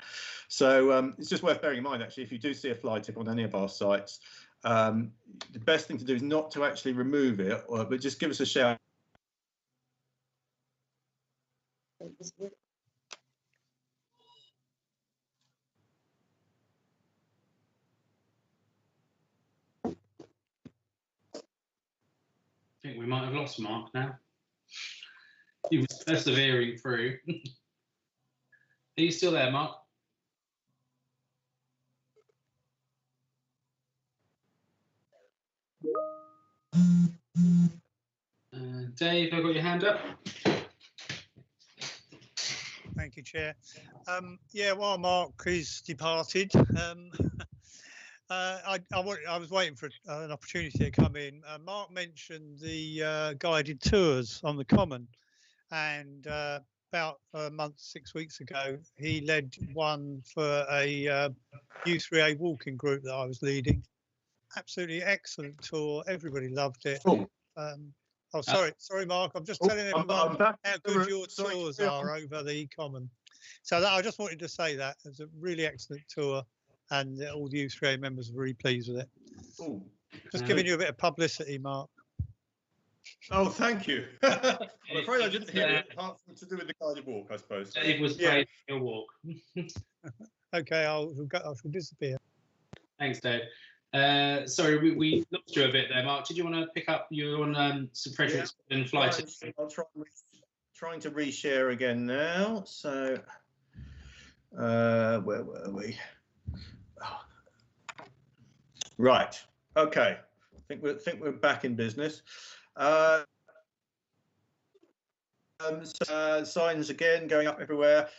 So it's just worth bearing in mind, actually, if you do see a fly tip on any of our sites, the best thing to do is not to actually remove it, but just give us a shout. I think we might have lost Mark now. He was persevering through. Are you still there, Mark? Dave, have I got your hand up? Thank you, Chair. Yeah, while Mark is departed, I was waiting for an opportunity to come in. Mark mentioned the guided tours on the Common, and about a month, 6 weeks ago, he led one for a U3A walking group that I was leading. Absolutely excellent tour. Everybody loved it. Oh, sorry, Mark. I'm just telling everyone how good your tours are over the Common. So I just wanted to say that it was a really excellent tour, and all the U3A members were really pleased with it. Ooh. Just giving you a bit of publicity, Mark. Oh, thank you. I'm afraid I didn't hear it, apart from to do with the guided walk, I suppose. Dave was praising your walk. Okay, I shall disappear. Thanks, Dave. Sorry, we lost you a bit there, Mark. Did you want to pick up your on some Fredericks and fly tips? I'll trying to reshare again now. So where were we? Oh. Right. Okay. I think we're back in business. Signs again going up everywhere.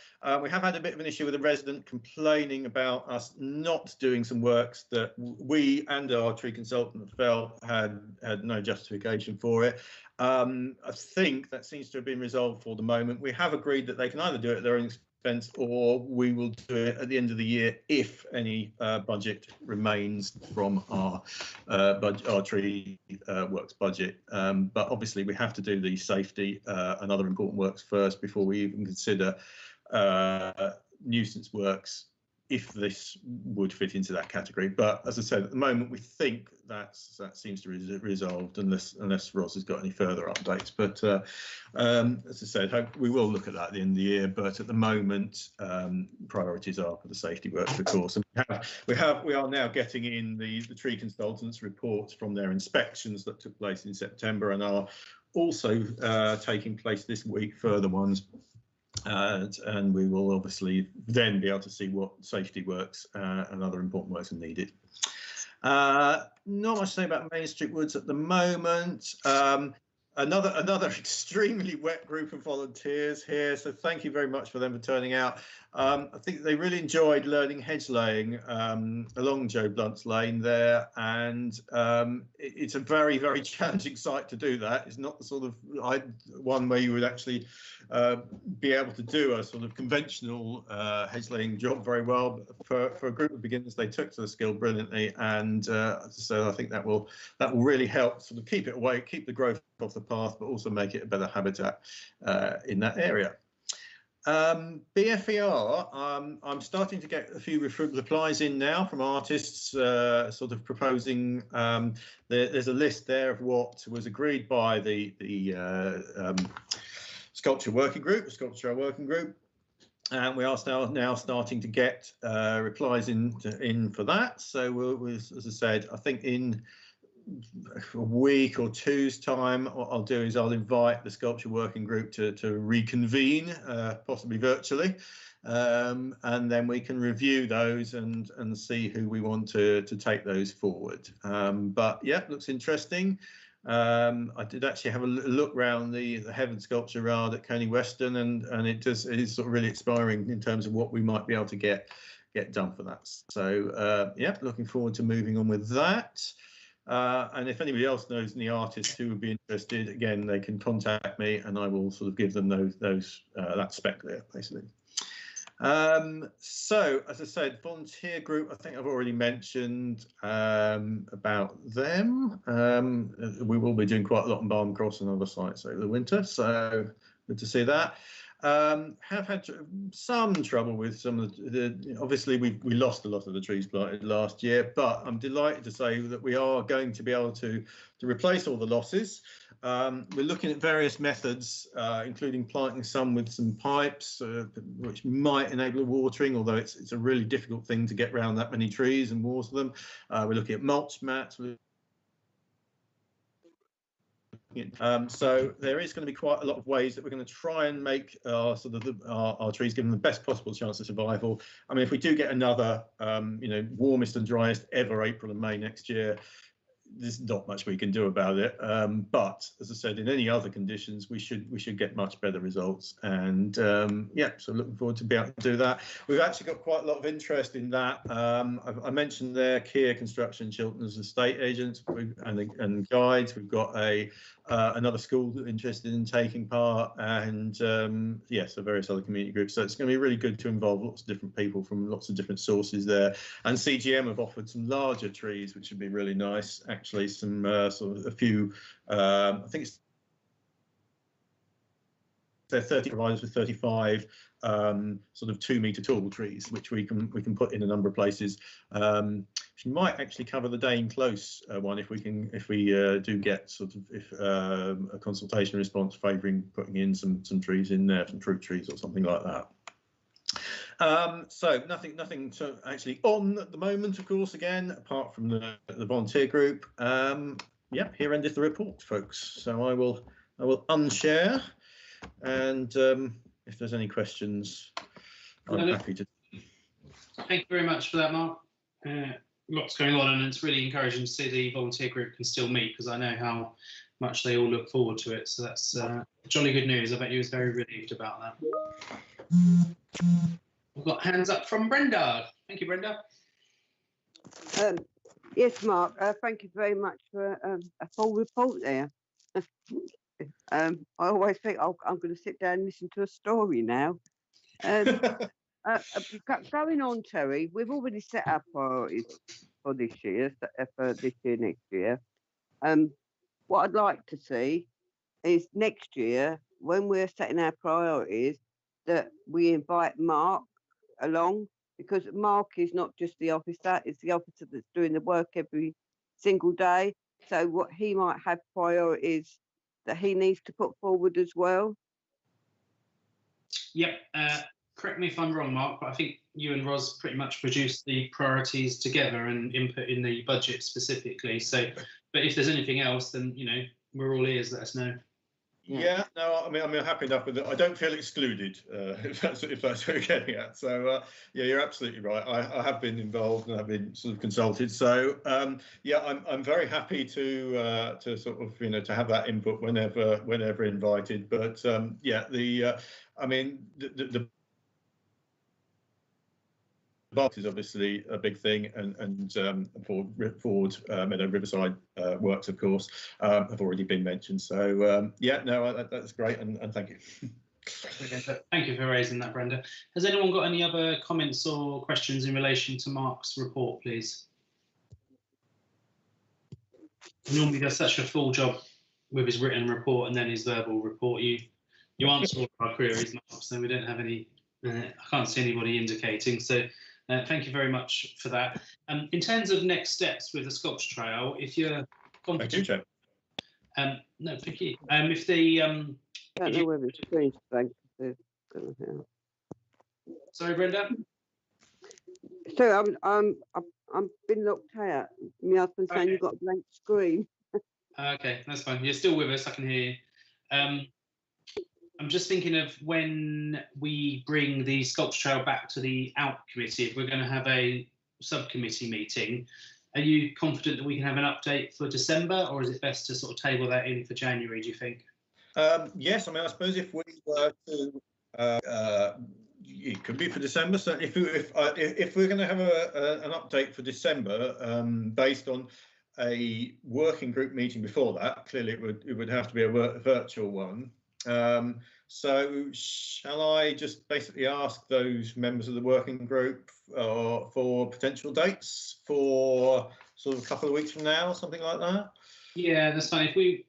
We have had a bit of an issue with a resident complaining about us not doing some works that we and our tree consultant felt had no justification for it. I think that seems to have been resolved for the moment. We have agreed that they can either do it at their own expense, or we will do it at the end of the year if any budget remains from our tree works budget. But obviously we have to do the safety and other important works first before we even consider nuisance works, if this would fit into that category. But as I said, at the moment we think that seems to be resolved, unless Ross has got any further updates. But as I said, we will look at that at the end of the year. But at the moment, priorities are for the safety works, of course. And we are now getting in the tree consultants' reports from their inspections that took place in September, and are also taking place this week, further ones. And we will obviously then be able to see what safety works and other important works are needed. Not much to say about Main Street Woods at the moment. Another extremely wet group of volunteers here, so thank you very much for them for turning out. I think they really enjoyed learning hedge laying along Joe Blunt's Lane there, and it's a very, very challenging site to do that. It's not the sort of one where you would actually be able to do a sort of conventional hedge laying job very well. But for a group of beginners, they took to the skill brilliantly, and so I think that will really help sort of keep it away, keep the growth off the path, but also make it a better habitat in that area. BFER, I'm starting to get a few replies in now from artists sort of proposing, there's a list there of what was agreed by the sculpture working group, the sculpture working group, and we are now starting to get replies in for that. So we'll, as I said, I think in a week or two's time, what I'll do is I'll invite the sculpture working group to reconvene, possibly virtually, and then we can review those and see who we want to take those forward. But yeah, looks interesting. I did actually have a look round the Heaven Sculpture Yard at Coney Weston, and it is sort of really inspiring in terms of what we might be able to get done for that. So yeah, looking forward to moving on with that. And if anybody else knows any artists who would be interested, again, they can contact me and I will sort of give them that spec there, basically. So, as I said, volunteer group, I think I've already mentioned about them. We will be doing quite a lot on Barham Cross and other sites over the winter, so good to see that. Have had some trouble with some of the obviously we lost a lot of the trees planted last year, but I'm delighted to say that we are going to be able to replace all the losses. We're looking at various methods, including planting some with some pipes, which might enable watering, although it's a really difficult thing to get around that many trees and water them. We're looking at mulch mats. So there is going to be quite a lot of ways that we're going to try and make our trees give them the best possible chance of survival. I mean, if we do get another, warmest and driest ever April and May next year, there's not much we can do about it. But as I said, in any other conditions, we should get much better results. And yeah, so looking forward to be able to do that. We've actually got quite a lot of interest in that. I mentioned there, Kia Construction, Chiltern's estate agents and guides. We've got another school interested in taking part, and yes, so various other community groups. So it's going to be really good to involve lots of different people from lots of different sources there. And CGM have offered some larger trees, which would be really nice. Actually, some sort of a few. I think it's they're 30 providers with 35 sort of 2 metre tall trees, which we can put in a number of places. Which might actually cover the Dane Close one if we do get sort of a consultation response favouring putting in some trees in there, some fruit trees or something like that. So nothing to actually on at the moment, of course, again, apart from the volunteer group. Yeah, here endeth the report, folks. So I will unshare, and if there's any questions, I'm happy to. Thank you very much for that, Mark. Lots going on, and it's really encouraging to see the volunteer group can still meet, because I know how much they all look forward to it. So that's jolly good news. I bet you was very relieved about that. We've got hands up from Brenda. Thank you, Brenda. Yes, Mark, thank you very much for a full report there. I always think I'm going to sit down and listen to a story now. Going on, Terry, we've already set our priorities for this year, next year. What I'd like to see is next year, when we're setting our priorities, that we invite Mark along, because Mark is not just the officer, it's the officer that's doing the work every single day. So what he might have priorities that he needs to put forward as well. Yep. Correct me if I'm wrong, Mark, but I think you and Ros pretty much produced the priorities together and input in the budget specifically. So, but if there's anything else, then we're all ears. Let us know. Yeah, no, I mean, I'm happy enough with it. I don't feel excluded, if that's what you're getting at. So, yeah, you're absolutely right. I have been involved and I've been sort of consulted. So, yeah, I'm very happy to sort of, you know, to have that input whenever invited. But yeah, I mean, the budget is obviously a big thing, and Ford Meadow Riverside works, of course, have already been mentioned. So yeah, no, that's great, and thank you. Thank you for raising that, Brenda. Has anyone got any other comments or questions in relation to Mark's report, please? He normally does such a full job with his written report and then his verbal report. You answer all our queries, Mark, so we don't have any. I can't see anybody indicating. So. Thank you very much for that. In terms of next steps with the Sculpture Trail, if you're confident, thank you, no, thank you. If the I don't know whether it's screen blank. Sorry, Brenda. So I'm been locked out. My husband saying you've got a blank screen. Okay, that's fine. You're still with us. I can hear you. I'm just thinking of when we bring the Sculpture Trail back to the ALP committee, if we're going to have a subcommittee meeting, are you confident that we can have an update for December, or is it best to sort of table that in for January, do you think? Yes, I mean, I suppose if we were to, it could be for December. So if we're going to have an update for December, based on a working group meeting before that, clearly it would have to be a virtual one. So shall I just basically ask those members of the working group for potential dates for sort of a couple of weeks from now, something like that? Yeah, that's fine. If we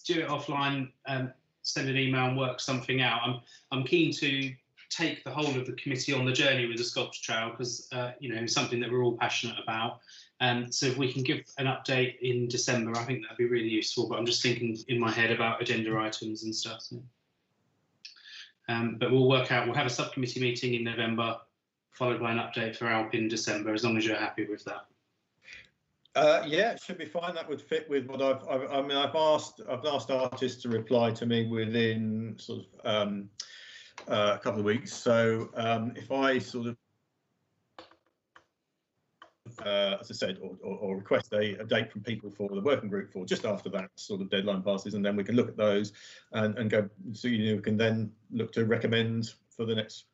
do it offline, send an email and work something out. I'm keen to take the whole of the committee on the journey with the Sculpture Trail, because you know, it's something that we're all passionate about. So if we can give an update in December, I think that'd be really useful. But I'm just thinking in my head about agenda items and stuff. So. But we'll work out. We'll have a subcommittee meeting in November, followed by an update for ALP in December, as long as you're happy with that. Yeah, it should be fine. That would fit with what I've asked artists to reply to me within sort of a couple of weeks. So if I sort of as I said, or request a date from people for the working group for just after that sort of deadline passes, and then we can look at those and go, so you know, we can then look to recommend for the next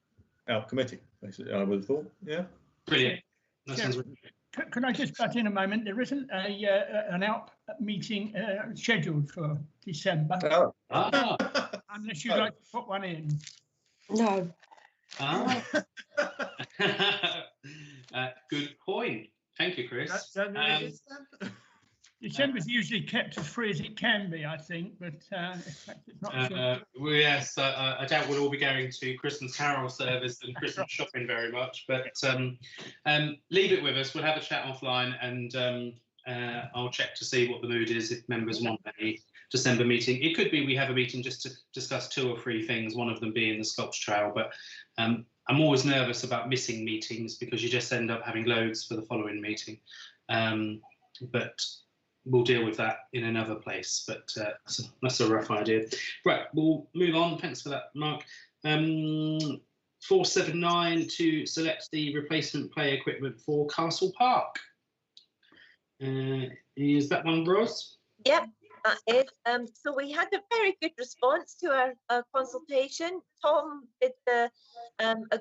ALP committee, basically, I would have thought. Yeah. Brilliant. That sounds really good. Can I just butt in a moment? There isn't an ALP meeting scheduled for December. Oh. Unless you'd like to put one in. No. Good point. Thank you, Chris. December's usually kept as free as it can be, I think, but it's not sure. Well, yes, I doubt we'll all be going to Christmas Carol service and Christmas shopping very much, but leave it with us. We'll have a chat offline, and I'll check to see what the mood is if members want a December meeting. It could be we have a meeting just to discuss 2 or 3 things, one of them being the Sculpture Trail, but I'm always nervous about missing meetings because you just end up having loads for the following meeting. But we'll deal with that in another place, but that's a rough idea. Right, we'll move on. Thanks for that, Mark. 479 to select the replacement play equipment for Castle Park. Is that one, Ros? Yep, that is. So we had a very good response to our consultation. Tom did a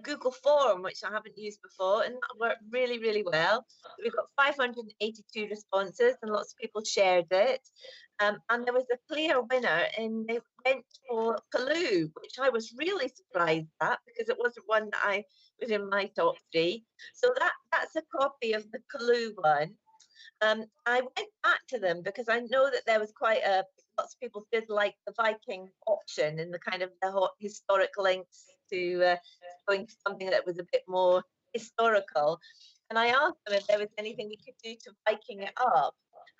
Google form, which I haven't used before, and that worked really, really well. We've got 582 responses, and lots of people shared it. And there was a clear winner, and they went for Callooh, which I was really surprised at because it wasn't one that I was in my top 3. So that's a copy of the Callooh one. I went back to them because I know that there was quite lots of people did like the Viking option and the kind of the historic links to going to something that was a bit more historical. And I asked them if there was anything we could do to Viking it up.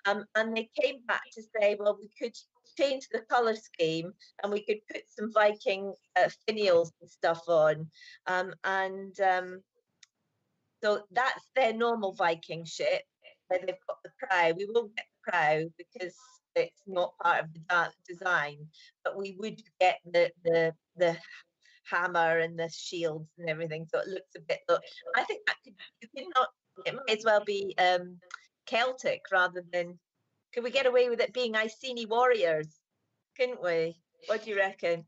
And they came back to say, well, we could change the colour scheme and we could put some Viking finials and stuff on. So that's their normal Viking ship, where they've got the prow. We will get the prow because it's not part of the design, but we would get the hammer and the shields and everything, so it looks a bit. I think that it might as well be Celtic rather than. Could we get away with it being Iceni warriors? Couldn't we? What do you reckon?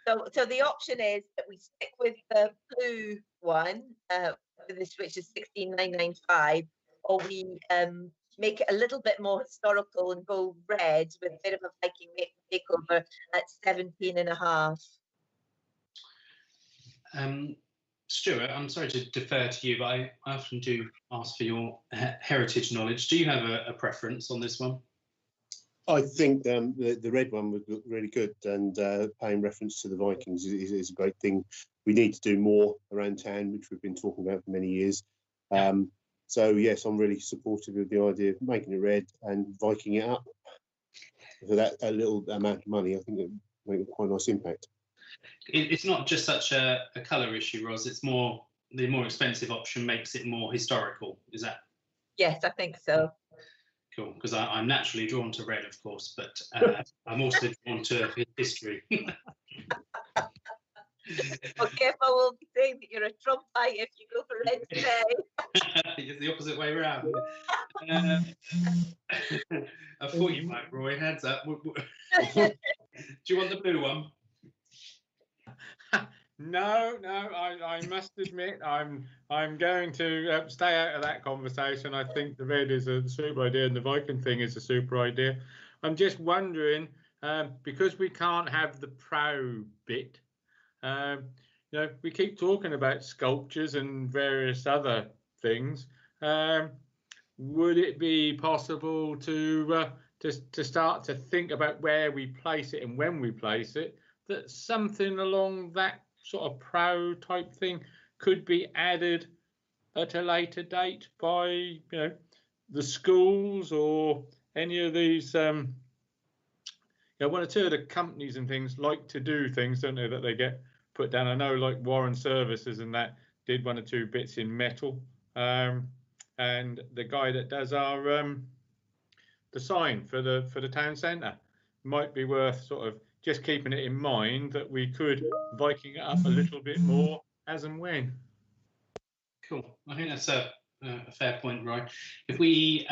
So the option is that we stick with the blue one, which is 16,995, or we make it a little bit more historical and go red with a bit of a Viking makeover at 17.5. Stuart, I'm sorry to defer to you, but I often do ask for your heritage knowledge. Do you have a preference on this one? I think the red one would look really good, and paying reference to the Vikings is a great thing. We need to do more around town, which we've been talking about for many years. So yes, I'm really supportive of the idea of making it red and Viking it up. For that a little amount of money, I think it would make quite a nice impact. It's not just such a colour issue, Ros. It's more the more expensive option makes it more historical. Is that? Yes, I think so. Cool, because I'm naturally drawn to red, of course, but I'm also drawn to history. Well, careful, we'll be saying that you're a Trumpite if you go for red today. It's the opposite way around. I thought you might, Roy. Hands up. Do you want the blue one? No, I must admit I'm going to stay out of that conversation. I think the red is a super idea and the Viking thing is a super idea. I'm just wondering, because we can't have the prow bit, we keep talking about sculptures and various other things. Would it be possible to start to think about where we place it and when we place it, that something along that sort of prow type thing could be added at a later date by the schools or any of these one or two of the companies and things like to do things, don't they, that they get put down. I know like Warren Services and that did one or two bits in metal, and the guy that does our the sign for the town centre might be worth sort of just keeping it in mind that we could Viking it up a little bit more as and when. Cool. I think that's a fair point, Roy. If we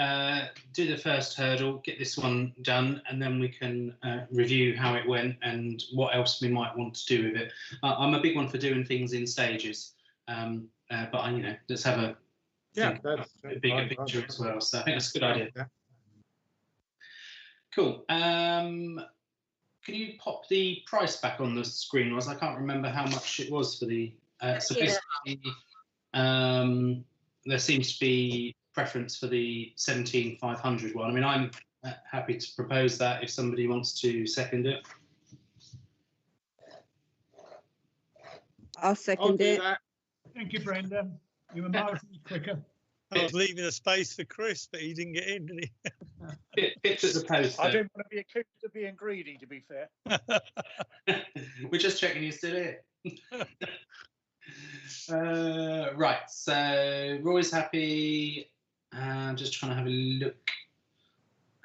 do the first hurdle, get this one done, and then we can review how it went and what else we might want to do with it. I'm a big one for doing things in stages, but let's have a bigger picture as well. So I think that's a good idea. Yeah. Cool. Can you pop the price back on the screen, Roz? I can't remember how much it was for the. So basically, there seems to be preference for the 17,500 one. I mean, I'm happy to propose that if somebody wants to second it. I'll second it. That. Thank you, Brenda. You were marginally quicker. I was leaving a space for Chris, but he didn't get in, did he? Pictures of post. I didn't want to be accused of being greedy, to be fair. We're just checking you're still here. Right, so Roy's happy. Just trying to have a look.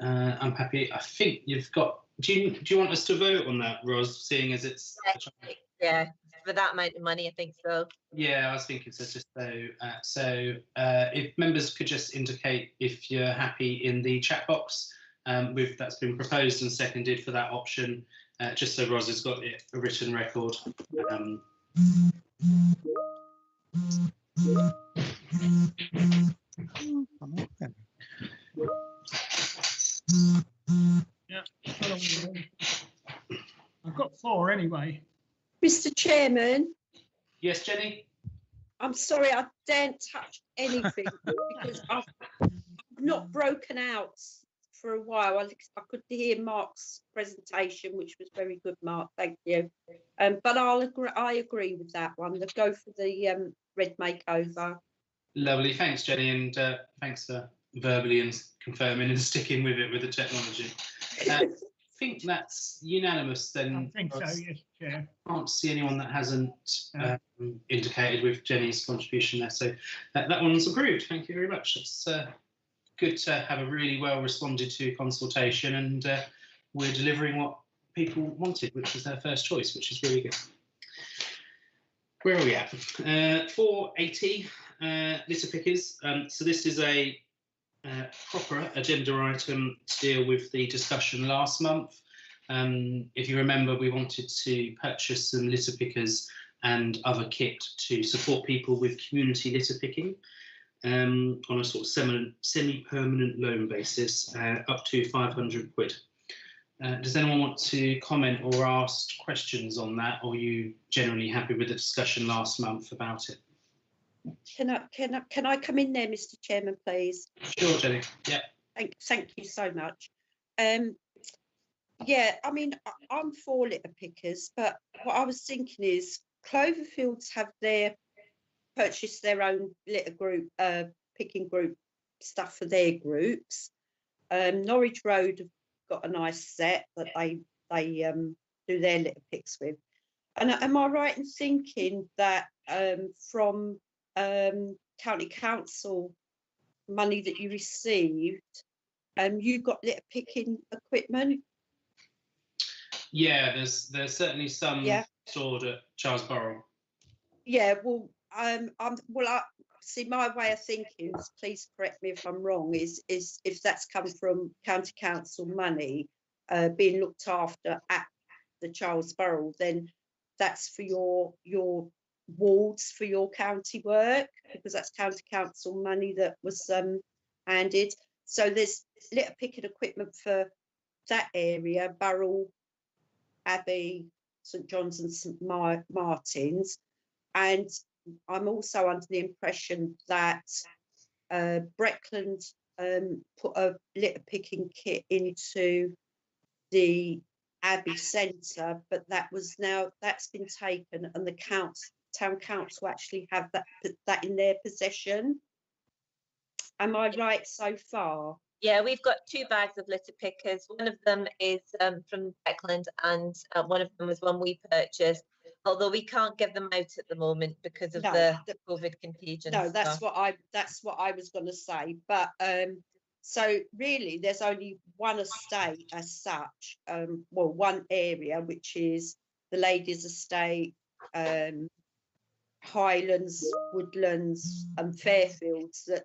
I'm happy. I think you've got. Do you want us to vote on that, Ros? Seeing as it's. Yeah, for that amount of money, I think so. Yeah, I was thinking so. Just so if members could just indicate if you're happy in the chat box with that's been proposed and seconded for that option, just so Ros has got it a written record. Yeah, I've got 4 anyway. Mr. Chairman, Yes, Jenny? I'm sorry, I daren't touch anything because I've not broken out for a while. I could hear Mark's presentation, which was very good, Mark. Thank you. But I agree with that one. Let's go for the red makeover. Lovely. Thanks, Jenny, and thanks for verbally and confirming and sticking with it with the technology. I think that's unanimous then. I think so, yes, Chair. Can't see anyone that hasn't indicated with Jenny's contribution there. So that one's approved. Thank you very much. That's good to have a really well responded to consultation, and we're delivering what people wanted, which was their first choice, which is really good. Where are we at? 480 litter pickers. So this is a proper agenda item to deal with the discussion last month. If you remember, we wanted to purchase some litter pickers and other kit to support people with community litter picking on a sort of semi-permanent loan basis, up to 500 quid. Does anyone want to comment or ask questions on that, or are you generally happy with the discussion last month about it? Can I come in there, Mr. Chairman, please? Sure, Jenny. Yeah. Thank you so much. Yeah, I mean, I'm for litter pickers, but what I was thinking is Cloverfields have purchased their own litter group, picking group stuff for their groups. Norwich Road have got a nice set that they do their litter picks with. And am I right in thinking that from county council money that you received, you got litter picking equipment? Yeah, there's certainly some stored at Charles Borough. Yeah, well, see, my way of thinking, please correct me if I'm wrong, is if that's come from county council money being looked after at the Charles Borough, then that's for your wards, for your county work, because that's county council money that was handed. So there's litter picking equipment for that area, Borough, Abbey, St John's and St Martin's. And I'm also under the impression that Breckland put a litter picking kit into the Abbey Centre, but that's been taken, and the town council actually have that in their possession. Am I right so far? Yeah, we've got 2 bags of litter pickers. One of them is from Breckland, and one of them was one we purchased. Although we can't give them out at the moment because of the COVID contagion. No, that's what I was going to say. But so really, there's only one estate as such. Well, one area, which is the Ladies' Estate, Highlands, Woodlands, and Fairfields, that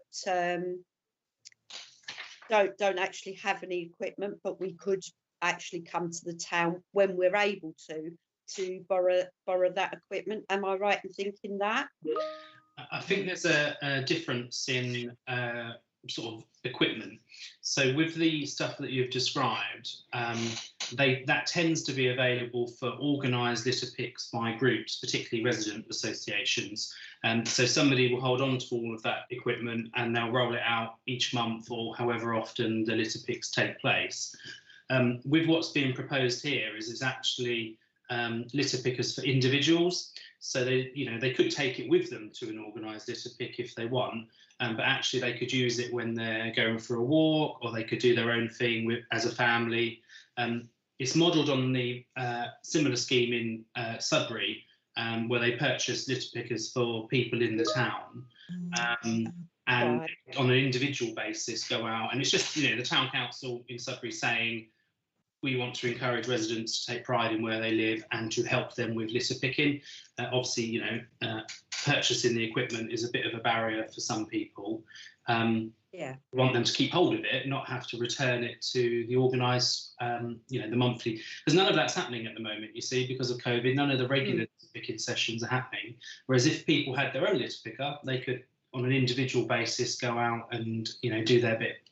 don't actually have any equipment, but we could actually come to the town when we're able to borrow that equipment. Am I right in thinking that? I think there's a difference in sort of equipment. So with the stuff that you've described, that tends to be available for organised litter picks by groups, particularly resident associations. So somebody will hold on to all of that equipment and they'll roll it out each month or however often the litter picks take place. With what's being proposed here is actually litter pickers for individuals. So they could take it with them to an organised litter pick if they want, but actually they could use it when they're going for a walk, or they could do their own thing as a family. It's modelled on the similar scheme in Sudbury, where they purchase litter pickers for people in the town, and on an individual basis go out. And it's just the town council in Sudbury saying, we want to encourage residents to take pride in where they live and to help them with litter picking. Obviously, purchasing the equipment is a bit of a barrier for some people. We want them to keep hold of it, not have to return it to the organised, the monthly. Because none of that's happening at the moment, you see, because of COVID. None of the regular litter picking sessions are happening. Whereas if people had their own litter picker, they could, on an individual basis, go out and do their bit.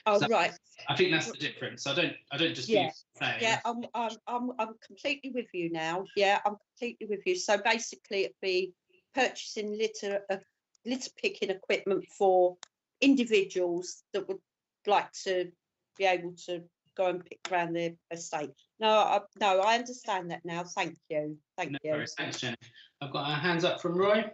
Oh, right. I think that's the difference. I don't just saying. Yeah, I'm completely with you now. Yeah, I'm completely with you. So basically, it'd be purchasing litter picking equipment for individuals that would like to be able to go and pick around their estate. No, I understand that now. Thank you. Thank you. Worries. Thanks, Jenny. I've got our hands up from Roy.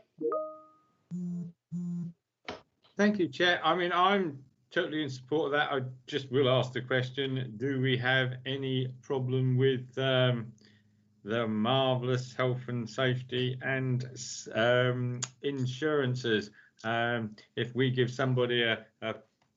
Thank you, Chair. I mean, I'm totally in support of that. I just will ask the question, do we have any problem with the marvellous health and safety and insurances? If we give somebody a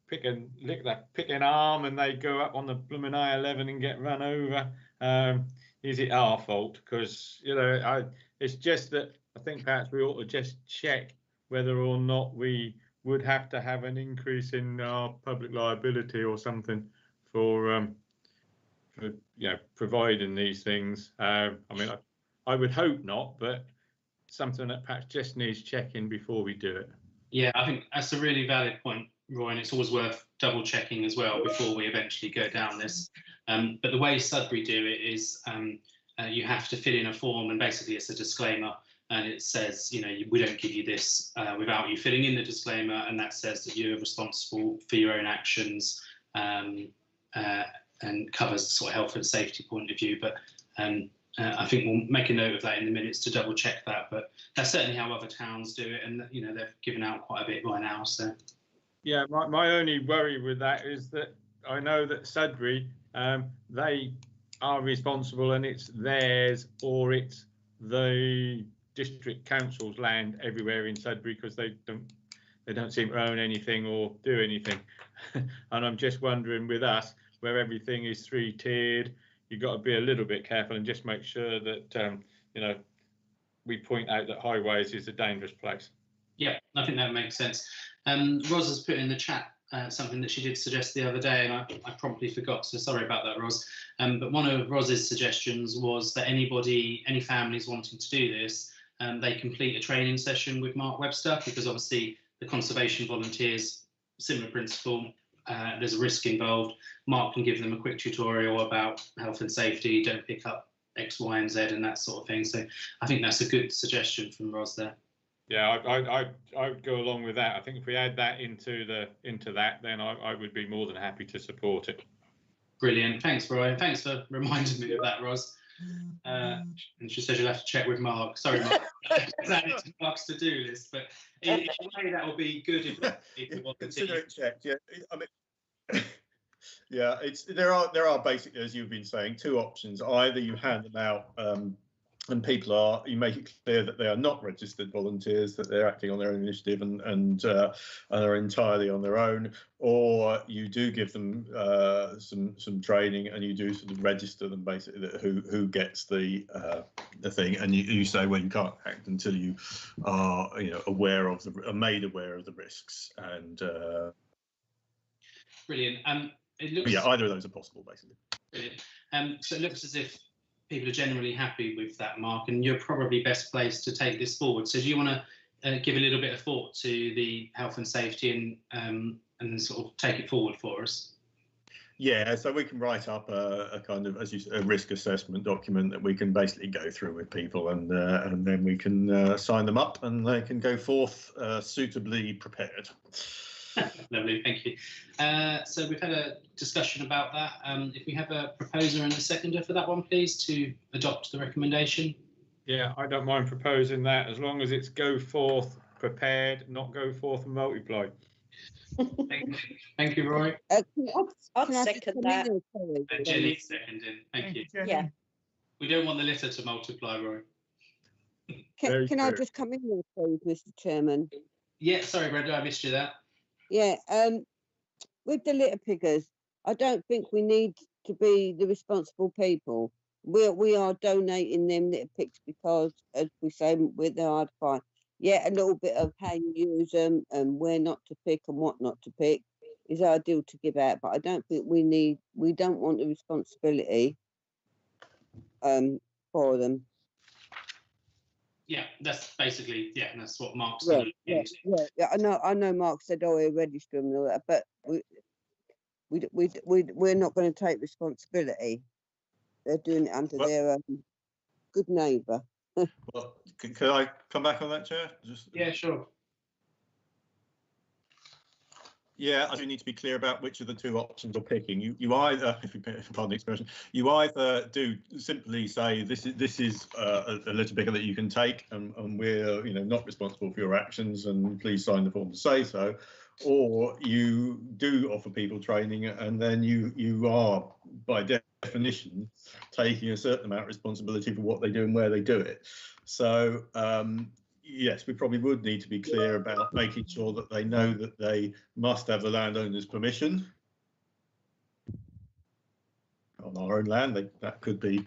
pick an arm and they go up on the blooming I-11 and get run over. Is it our fault? Because, you know, it's just that I think perhaps we ought to just check whether or not we would have to have an increase in our public liability or something for you know, providing these things. I mean, I would hope not, but something that perhaps just needs checking before we do it. Yeah, I think that's a really valid point, Roy, and it's always worth double checking as well before we eventually go down this. But the way Sudbury do it is you have to fill in a form, and basically it's a disclaimer, and it says, you know, we don't give you this without you filling in the disclaimer, and that says that you're responsible for your own actions, and covers the sort of health and safety point of view. But I think we'll make a note of that in the minutes to double check that. But that's certainly how other towns do it, and you know, they've given out quite a bit by now. So yeah, my only worry with that is that I know that Sudbury, they are responsible, and it's theirs or it's the district council's land everywhere in Sudbury, because they don't seem to own anything or do anything. And I'm just wondering with us, where everything is 3-tiered, you've got to be a little bit careful and just make sure that you know, we point out that highways is a dangerous place. yeah, I think that makes sense. Ros has put in the chat something that she did suggest the other day, and I promptly forgot, so sorry about that, Ros. But one of Ros's suggestions was that any families wanting to do this, they complete a training session with Mark Webster, because obviously the conservation volunteers, similar principle, there's a risk involved. Mark can give them a quick tutorial about health and safety, don't pick up X, Y, and Z, and that sort of thing. So I think that's a good suggestion from Ros there. Yeah, I would go along with that. I think if we add that into that, then I would be more than happy to support it. Brilliant. Thanks, Roy. Thanks for reminding me of that, Ros. And she said you'll have to check with Mark. Sorry, Mark. It's Mark's to-do list, but in a way that will be good if people want to consider it checked. Yeah, I mean, yeah, there are basically, as you've been saying, two options. Either you hand them out, and you make it clear that they are not registered volunteers, that they're acting on their own initiative and are entirely on their own, or you do give them some training, and you do sort of register them basically, that who gets the thing, and you say, well, you can't act until you are, you know, made aware of the risks. And brilliant. It looks, yeah, either of those are possible basically. Brilliant. So it looks as if people are generally happy with that, Mark, and you're probably best placed to take this forward. So do you want to give a little bit of thought to the health and safety and sort of take it forward for us? Yeah, so we can write up a kind of, as you said, a risk assessment document that we can basically go through with people, and then we can sign them up, and they can go forth suitably prepared. Lovely, thank you. So we've had a discussion about that. If we have a proposer and a seconder for that one, please, to adopt the recommendation. Yeah, I don't mind proposing that, as long as it's go forth prepared, not go forth and multiply. Thank you, Roy. I'd second that. Jenny seconding. Thank you. Yeah. We don't want the litter to multiply, Roy. Can I just come in, please, Mr. Chairman? Yeah, sorry, Brenda, I missed you there. Yeah, with the litter pickers, I don't think we need to be the responsible people. We are donating them litter picks because, as we say, we're the hard to find. Yeah, a little bit of how you use them and where not to pick and what not to pick is ideal to give out, but I don't think we don't want the responsibility for them. Yeah, that's basically, yeah, that's what Mark Yeah, said. yeah. I know Mark said, oh, we register them and all that, but we're not going to take responsibility. They're doing it under their good neighbour. Well, could I come back on that, Chair? Yeah, sure. Yeah, I do need to be clear about which of the two options you're picking. You either, if you pardon the expression, you either do simply say this is a litter picker that you can take, and we're not responsible for your actions, and please sign the form to say so, or you do offer people training, and then you are by definition taking a certain amount of responsibility for what they do and where they do it. So yes, we probably would need to be clear about making sure that they know that they must have the landowner's permission on our own land. That could be,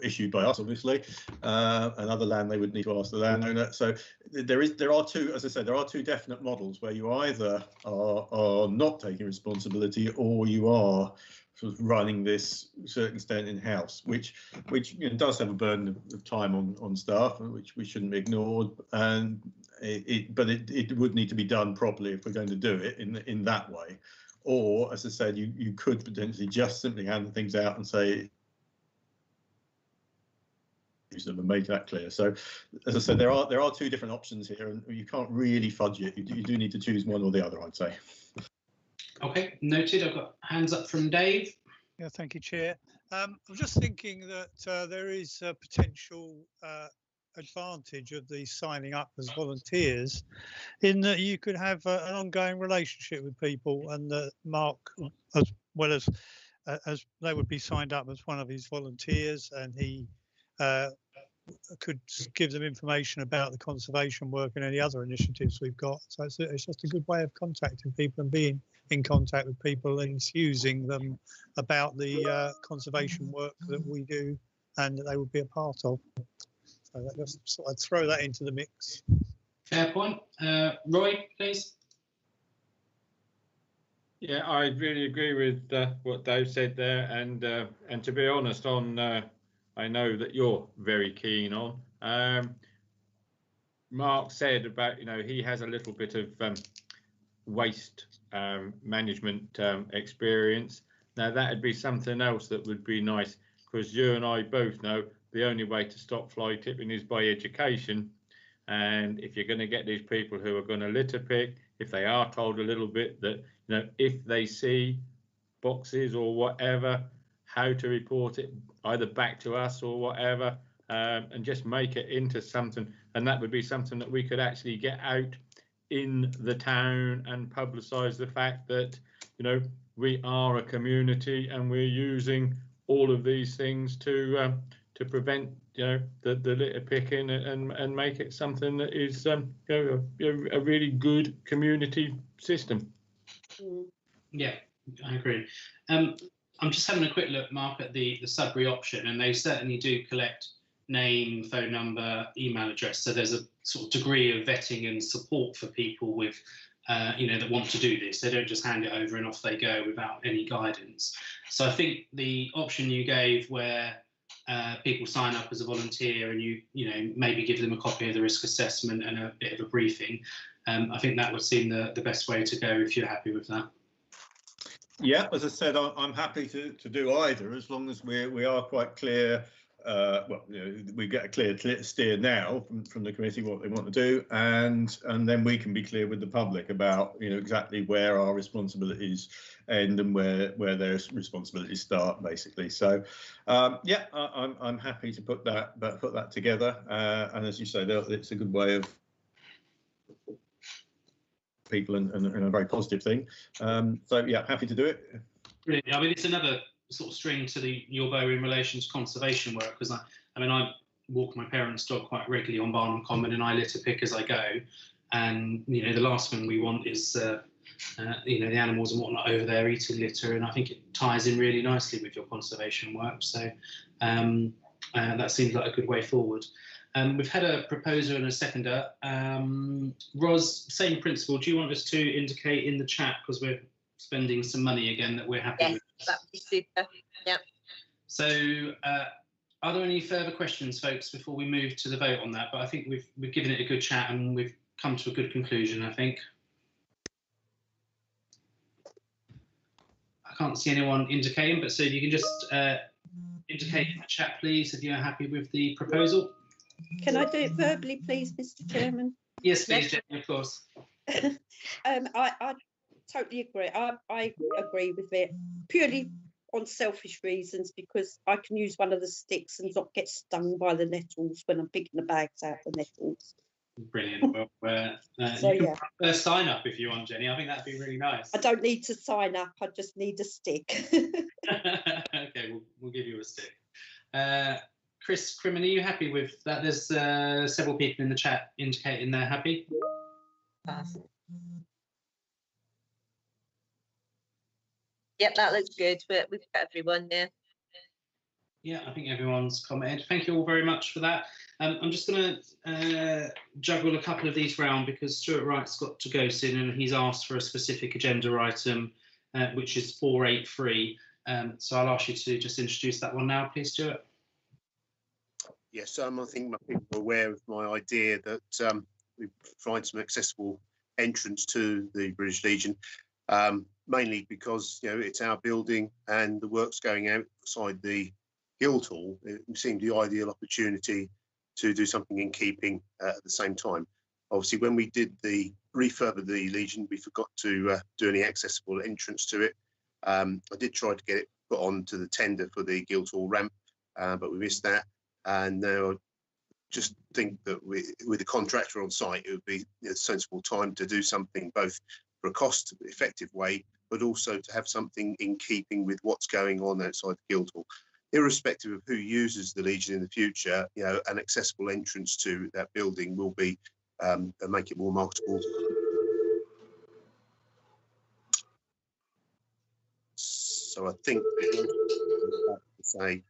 issued by us, obviously. Another land they would need to ask the landowner. So there are two, as I said, there are two definite models where you either are not taking responsibility or you are sort of running this to a certain extent in-house, which does have a burden of time on staff, which we shouldn't be ignored. And but it would need to be done properly if we're going to do it in that way. Or, as I said, you could potentially just simply hand things out and say, and make that clear. So, as I said, there are two different options here, and you can't really fudge it. You do need to choose one or the other, I'd say. Okay, noted. I've got hands up from Dave. Yeah, thank you, Chair. I'm just thinking that there is a potential advantage of the signing up as volunteers, in that you could have an ongoing relationship with people, and Mark, as well as they would be signed up as one of his volunteers, and he could give them information about the conservation work and any other initiatives we've got. So it's just a good way of contacting people and being in contact with people and enthusing them about the conservation work that we do and that they would be a part of. So that just sort of throw that into the mix. Fair point. Roy, please. Yeah, I really agree with what Dave said there, and to be honest, I know that you're very keen on. Mark said about, he has a little bit of waste management experience. Now that'd be something else that would be nice, because you and I both know the only way to stop fly tipping is by education. And if you're going to get these people who are going to litter pick, if they are told a little bit that, if they see boxes or whatever, how to report it either back to us or whatever, and just make it into something. And that would be something that we could actually get out in the town and publicise the fact that, we are a community and we're using all of these things to prevent, the litter picking and make it something that is a really good community system. Yeah, I agree. I'm just having a quick look, Mark, at the Sudbury option, and they certainly do collect name, phone number, email address. So there's a sort of degree of vetting and support for people with, that want to do this. They don't just hand it over and off they go without any guidance. So I think the option you gave, where people sign up as a volunteer and you maybe give them a copy of the risk assessment and a bit of a briefing, I think that would seem the best way to go if you're happy with that. Yeah, as I said, I'm happy to do either, as long as we are quite clear. We get a clear steer now from the committee what they want to do, and then we can be clear with the public about exactly where our responsibilities end and where their responsibilities start, basically. So yeah, I'm happy to put that together, and as you say, it's a good way of people and a very positive thing. So yeah, happy to do it. Brilliant. I mean, it's another sort of string to your bow in relation to conservation work, because I walk my parents' dog quite regularly on Barnum Common, and I litter pick as I go. And the last thing we want is the animals and whatnot over there eating litter, and I think it ties in really nicely with your conservation work. So that seems like a good way forward. We've had a proposer and a seconder. Ros, same principle. Do you want us to indicate in the chat, because we're spending some money again, that we're happy with? Yes, that would be super. Yeah. So are there any further questions, folks, before we move to the vote on that? But I think we've given it a good chat and we've come to a good conclusion, I think. I can't see anyone indicating, but so if you can just indicate in the chat, please, if you're happy with the proposal. Can I do it verbally, please, Mr. Chairman? Yes, please, Jenny, of course. I totally agree. I agree with it, purely on selfish reasons, because I can use one of the sticks and not get stung by the nettles when I'm picking the bags out the nettles. Brilliant. Well, So, you yeah. can sign up if you want, Jenny. I think that'd be really nice. I don't need to sign up. I just need a stick. Okay, we'll give you a stick. Chris Crimmin, are you happy with that? There's several people in the chat indicating they're happy. Yep, that looks good. We've got everyone there. Yeah, I think everyone's commented. Thank you all very much for that. I'm just going to juggle a couple of these round because Stuart Wright's got to go soon and he's asked for a specific agenda item, which is 483. So I'll ask you to just introduce that one now, please, Stuart. Yes, I think my people are aware of my idea that we provide some accessible entrance to the British Legion, mainly because it's our building and the work's going outside the Guildhall. It seemed the ideal opportunity to do something in keeping at the same time. Obviously, when we did the refurb of the Legion, we forgot to do any accessible entrance to it. I did try to get it put onto the tender for the Guildhall ramp, but we missed that. And now I just think that with the contractor on site, it would be a sensible time to do something both for a cost-effective way, but also to have something in keeping with what's going on outside the Guildhall. Irrespective of who uses the Legion in the future, an accessible entrance to that building will be make it more marketable. So I think to say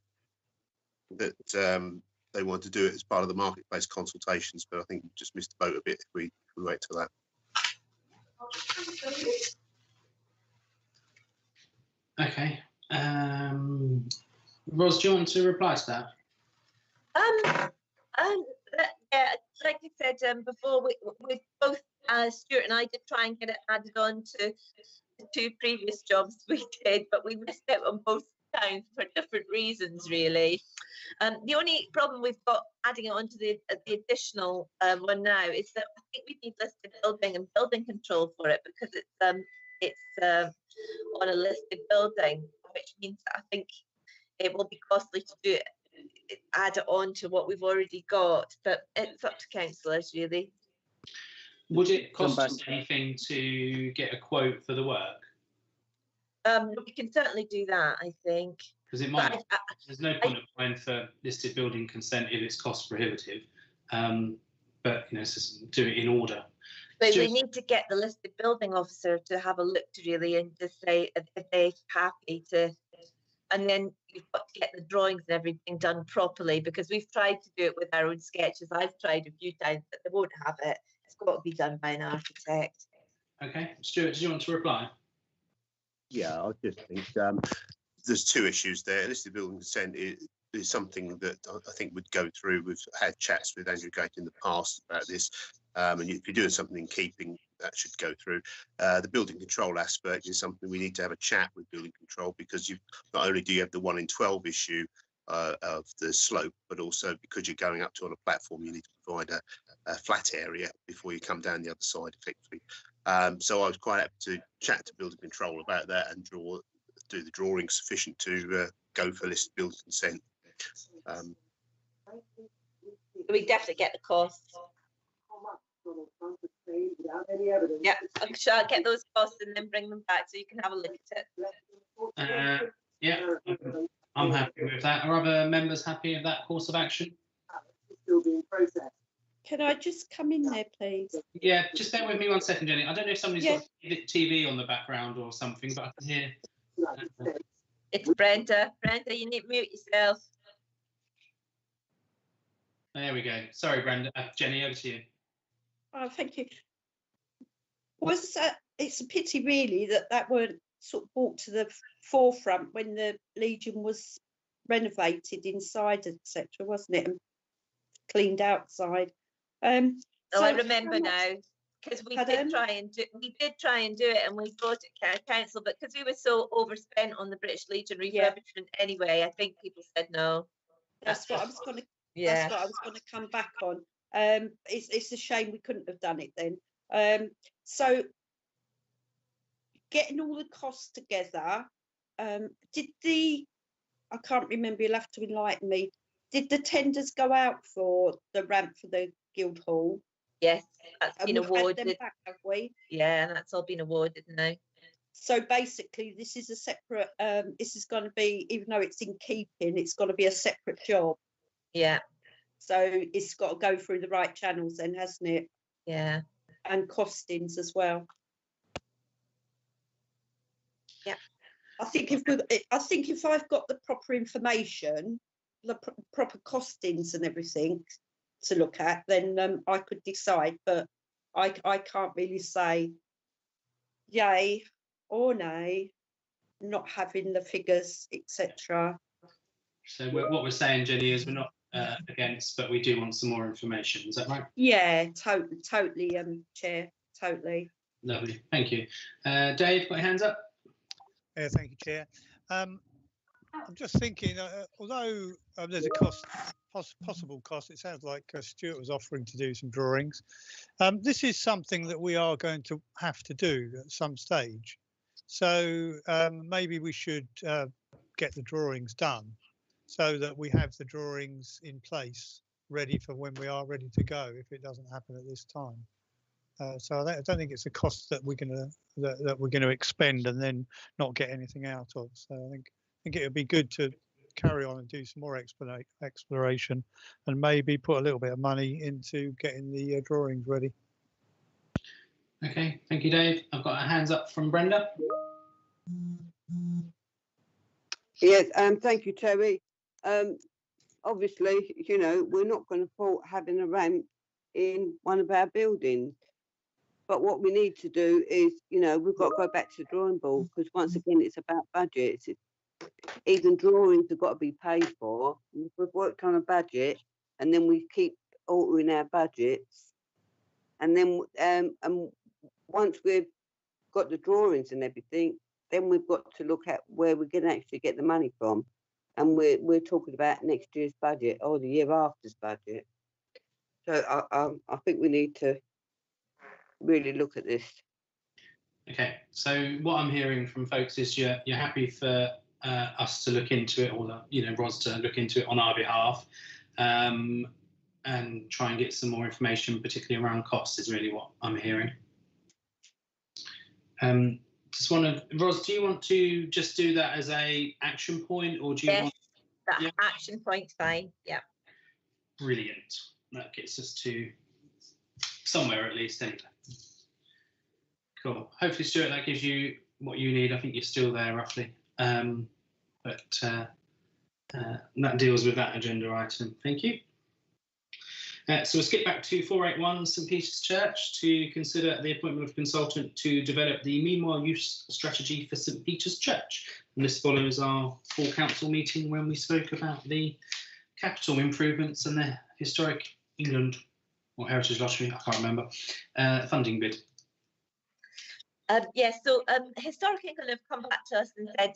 that they want to do it as part of the marketplace consultations, but I think we just missed the boat a bit if we wait till that. Okay. Ros, do you want to reply to that? Yeah, like I said before, we both Stuart and I did try and get it added on to the 2 previous jobs we did, but we missed out on both times for different reasons, really. The only problem we've got adding it onto the additional one now is that I think we need listed building and building control for it because it's on a listed building, which means that I think it will be costly to do it, add it on to what we've already got, but it's up to councillors really. Would it cost us anything to get a quote for the work? We can certainly do that, I think. Because it might. There's no point applying for listed building consent if it's cost prohibitive. But it's just do it in order. But we need to get the listed building officer to have a look to really and just say if they're happy to. And then you've got to get the drawings and everything done properly because we've tried to do it with our own sketches. I've tried a few times, but they won't have it. It's got to be done by an architect. Okay, Stuart, do you want to reply? Yeah, I just think there's 2 issues there. Listed building consent is something that I think would go through. We've had chats with Andrew Gate in the past about this, and if you're doing something in keeping, that should go through. The building control aspect is something we need to have a chat with building control because not only do you have the 1 in 12 issue of the slope, but also because you're going up to on a platform, you need to provide a flat area before you come down the other side effectively. So I was quite happy to chat to building control about that and do the drawing sufficient to go for listed building consent. We definitely get the costs. Yeah, I'm sure I'll get those costs and then bring them back so you can have a look at it. Yeah, I'm happy with that. Are other members happy with that course of action? Can I just come in there, please? Yeah, just bear with me 1 second, Jenny. I don't know if somebody's got TV on the background or something, but I can hear. It's Brenda. Brenda, you need to mute yourself. There we go. Sorry, Brenda. Jenny, over to you. Oh, thank you. It's a pity, really, that weren't sort of brought to the forefront when the Legion was renovated inside, etc., wasn't it? And cleaned outside. So I remember now because we did try and do it, and we brought it to council, but because we were so overspent on the British Legion refurbishment anyway, I think people said no. That's what I was going to. Yeah. That's what I was going to come back on. It's a shame we couldn't have done it then. So getting all the costs together, I can't remember, you'll have to enlighten me. Did the tenders go out for the ramp for the Guildhall? Yes, that's been awarded. Had them back, have we? Yeah, and that's all been awarded now. So basically, this is a separate. This is going to be, even though it's in keeping, it's going to be a separate job. Yeah. So it's got to go through the right channels then, hasn't it? Yeah. And costings as well. Yeah. I think if I've got the proper information, the proper costings and everything to look at, then I could decide. But I can't really say yay or nay, not having the figures, etc. So what we're saying, Jenny, is we're not against, but we do want some more information. Is that right? Yeah, totally, Chair, totally. Lovely, thank you. Dave, got your hands up? Yeah, thank you, Chair. I'm just thinking, although there's a possible cost, it sounds like Stuart was offering to do some drawings. This is something that we are going to have to do at some stage. So maybe we should get the drawings done so that we have the drawings in place ready for when we are ready to go, if it doesn't happen at this time. So I don't think it's a cost that we're going to expend and then not get anything out of. So I think it would be good to carry on and do some more exploration and maybe put a little bit of money into getting the drawings ready. Okay, thank you, Dave. I've got a hands up from Brenda. Yes, thank you, Terry. Obviously, you know, we're not going to fault having a ramp in one of our buildings. But what we need to do is, you know, we've got to go back to the drawing board, because once again, it's about budgets. Even drawings have got to be paid for. We've worked on a budget, and then we keep altering our budgets. And then once we've got the drawings and everything, then we've got to look at where we're going to actually get the money from. And we're talking about next year's budget or the year after's budget. So I think we need to really look at this. Okay, so what I'm hearing from folks is you're happy for us to look into it, or Ros to look into it on our behalf, and try and get some more information, particularly around costs, is really what I'm hearing. Just want to, Ros, do you want to just do that as a action point, or do you want that action point? Fine. Yeah. Brilliant. That gets us to somewhere at least anyway. Cool. Hopefully, Stuart, that gives you what you need. I think you're still there roughly. But that deals with that agenda item. Thank you. So we'll skip back to 481 St Peter's Church to consider the appointment of a consultant to develop the meanwhile use strategy for St Peter's Church. And this follows our full council meeting when we spoke about the capital improvements and the Historic England or Heritage Lottery, I can't remember, funding bid. Yes, so Historic England have come back to us and said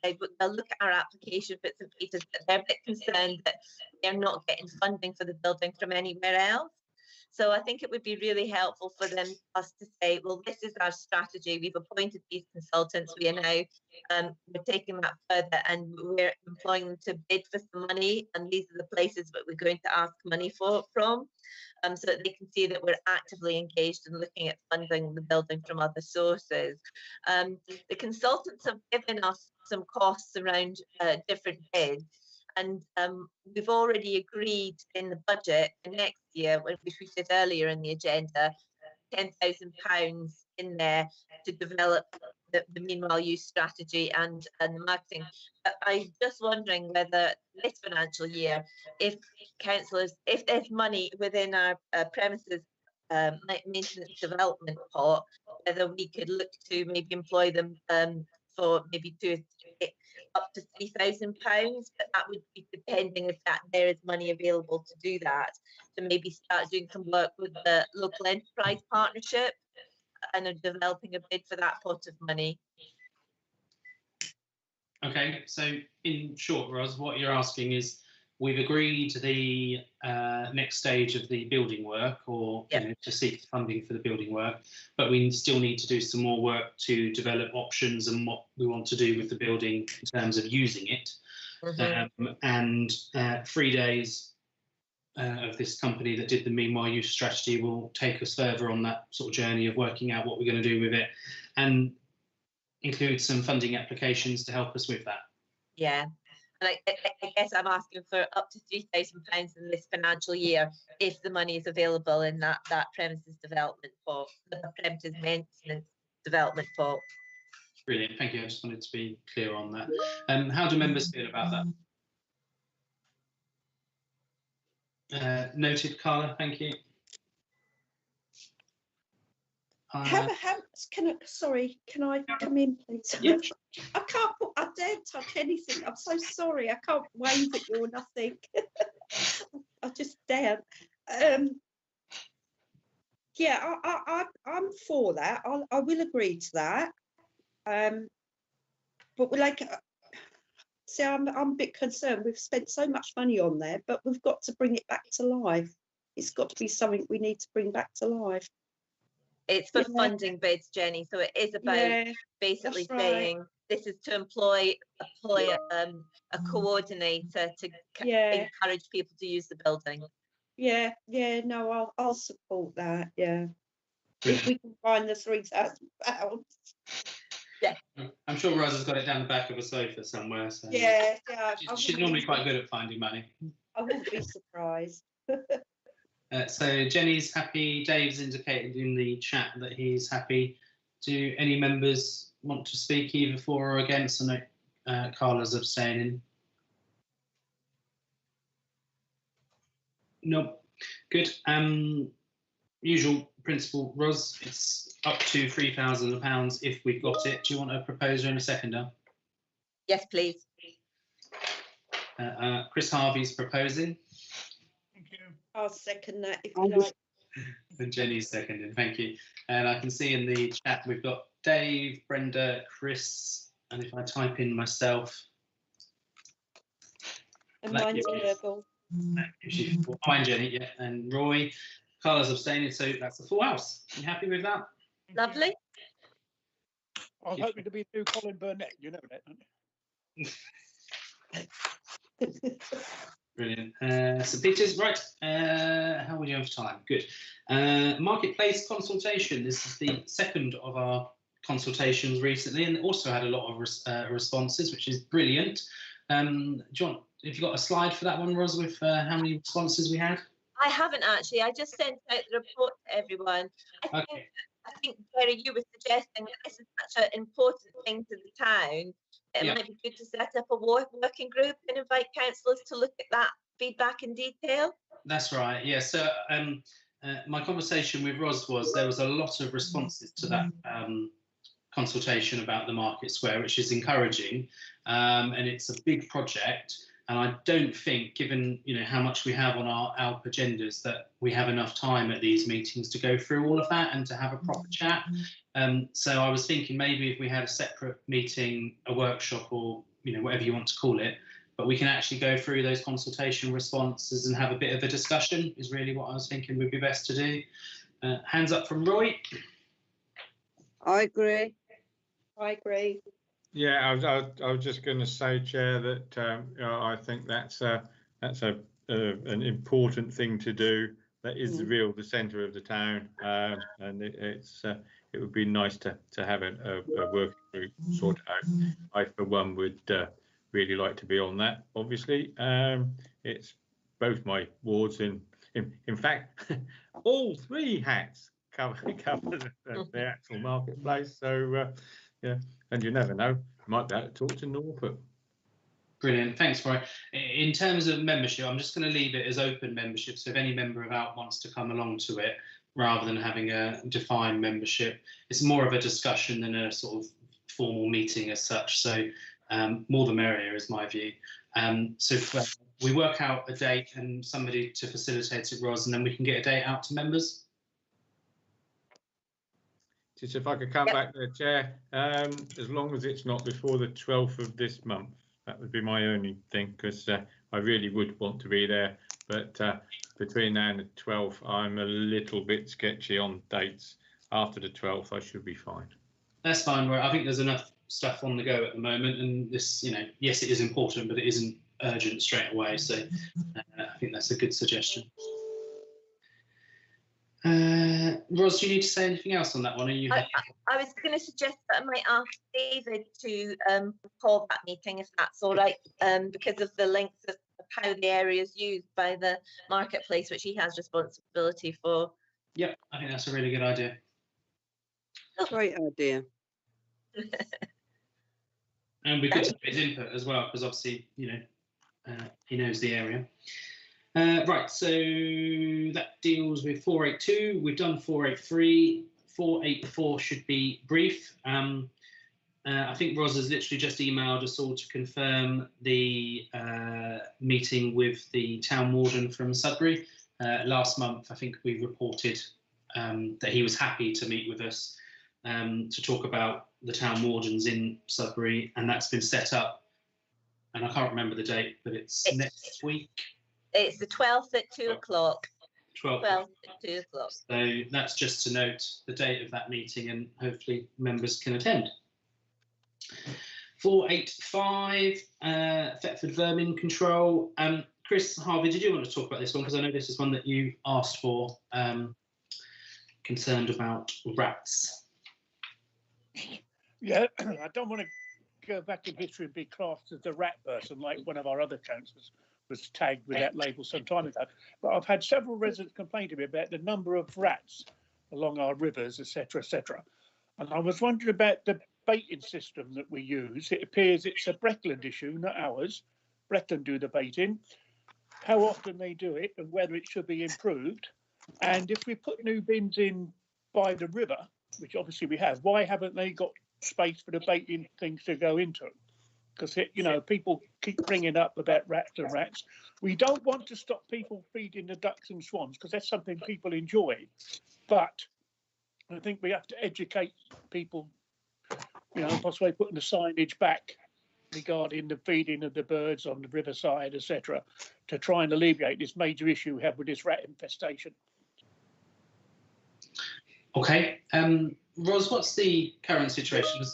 they'll look at our application for St Peter's, but they're a bit concerned that they're not getting funding for the building from anywhere else. So I think it would be really helpful for us to say, well, this is our strategy. We've appointed these consultants. We are now we're taking that further, and we're employing them to bid for some money. And these are the places that we're going to ask money from. So that they can see that we're actively engaged in looking at funding the building from other sources. The consultants have given us some costs around different bids, and we've already agreed in the budget for next year, which we said earlier in the agenda, £10,000 in there to develop the meanwhile use strategy and the marketing. But I'm just wondering whether this financial year, if councillors, if there's money within our premises maintenance development pot, whether we could look to maybe employ them for maybe up to £3,000, but that would be depending if there is money available to do that, to maybe start doing some work with the local enterprise partnership and developing a bid for that pot of money. Okay, so in short, Ros, what you're asking is, we've agreed the next stage of the building work, or to seek funding for the building work, but we still need to do some more work to develop options and what we want to do with the building in terms of using it. And 3 days of this company that did the meanwhile use strategy will take us further on that sort of journey of working out what we're going to do with it, and include some funding applications to help us with that. Yeah, And I guess I'm asking for up to £3,000 in this financial year if the money is available in that premises development pot, the premises maintenance development pot. Brilliant, thank you. I just wanted to be clear on that. How do members feel about that? Noted, Carla, thank you. Sorry, can I come in, please? Yeah. I daren't touch anything. I'm so sorry. I can't wave at you or nothing. I just daren't. Yeah, I'm for that. I will agree to that. But we're like, see, I'm a bit concerned. We've spent so much money on there, but we've got to bring it back to life. It's got to be something we need to bring back to life. It's for funding bids, Jenny. So it is about basically saying this is to employ a coordinator to encourage people to use the building. Yeah, no, I'll support that. Yeah, if we can find the £3,000. Yeah, I'm sure Ros has got it down the back of a sofa somewhere. So yeah. She's normally quite good at finding money. I wouldn't be surprised. So Jenny's happy. Dave's indicated in the chat that he's happy. Do any members want to speak either for or against? I know Carla's abstaining. No. Good. Usual principle, Ros, it's up to £3,000 if we've got it. Do you want a proposer and a seconder? Yes, please. Chris Harvey's proposing. Thank you. I'll second that if you like. And Jenny's seconded, thank you. And I can see in the chat we've got Dave, Brenda, Chris, and if I type in myself. And mine's Virgil. Fine, Jenny, yeah, and Roy. Carla's abstaining, so that's a full house. You happy with that? Lovely. I'm hoping to be new Colin Burnett. You know that. Brilliant. So Peters, right, how are we doing for time? Good. Marketplace consultation. This is the second of our consultations recently, and also had a lot of responses, which is brilliant. John, have you got a slide for that one, Ros, with how many responses we had? I haven't actually. I just sent out the report to everyone. I think, Jerry, you were suggesting that this is such an important thing to the town. It might be good to set up a working group and invite councillors to look at that feedback in detail. That's right. Yeah. So my conversation with Ros was there was a lot of responses to that consultation about the Market Square, which is encouraging, and it's a big project. And I don't think, given how much we have on our ALP agendas, that we have enough time at these meetings to go through all of that and to have a proper chat. So I was thinking maybe if we had a separate meeting, a workshop, or whatever you want to call it, but we can actually go through those consultation responses and have a bit of a discussion is really what I was thinking would be best to do. Hands up from Roy. I agree. Yeah, I was just going to say, Chair, that I think that's an important thing to do. That is the centre of the town, and it would be nice to have a working group sort out. I, for one, would really like to be on that. Obviously, it's both my wards. In fact, all three hats cover the actual marketplace. So yeah. And you never know, you might be able to talk to Norfolk. Brilliant, thanks, Roy. In terms of membership, I'm just going to leave it as open membership. So if any member of ALP wants to come along to it, rather than having a defined membership, it's more of a discussion than a sort of formal meeting as such. So more the merrier is my view. So if we work out a date and somebody to facilitate it, Ros, and then we can get a date out to members. Just if I could come back there, Chair, as long as it's not before the 12th of this month, that would be my only thing, because I really would want to be there. But between now and the 12th, I'm a little bit sketchy on dates. After the 12th, I should be fine. That's fine, Roy. I think there's enough stuff on the go at the moment, and this, yes, it is important, but it isn't urgent straight away. So I think that's a good suggestion. Ros, do you need to say anything else on that one? Are you? I was going to suggest that I might ask David to call that meeting, if that's all right, because of the length of how the area is used by the marketplace, which he has responsibility for. Yep, I think that's a really good idea. Great idea. And we could have his input as well, because obviously, you know, he knows the area. Right, so that deals with 482. We've done 483. 484 should be brief. I think Ros has literally just emailed us all to confirm the meeting with the town warden from Sudbury. Last month, I think we reported that he was happy to meet with us to talk about the town wardens in Sudbury, and that's been set up. And I can't remember the date, but it's next week. It's the 12th at 2 o'clock. 12th at 2 o'clock. So that's just to note the date of that meeting, and hopefully members can attend. 485, Thetford vermin control. Chris Harvey, did you want to talk about this one? Because I know this is one that you asked for, concerned about rats. Yeah, I don't want to go back in history and be classed as the rat person like one of our other councillors was tagged with that label some time ago. But I've had several residents complain to me about the number of rats along our rivers, etc., etc. And I was wondering about the baiting system that we use. It appears it's a Breckland issue, not ours. Breckland do the baiting. How often they do it and whether it should be improved. And if we put new bins in by the river, which obviously we have, why haven't they got space for the baiting things to go into? Because, you know, people keep bringing up about rats and rats. We don't want to stop people feeding the ducks and swans because that's something people enjoy. But I think we have to educate people, you know, possibly putting the signage back regarding the feeding of the birds on the riverside, etc., to try and alleviate this major issue we have with this rat infestation. Okay, Ros, what's the current situation?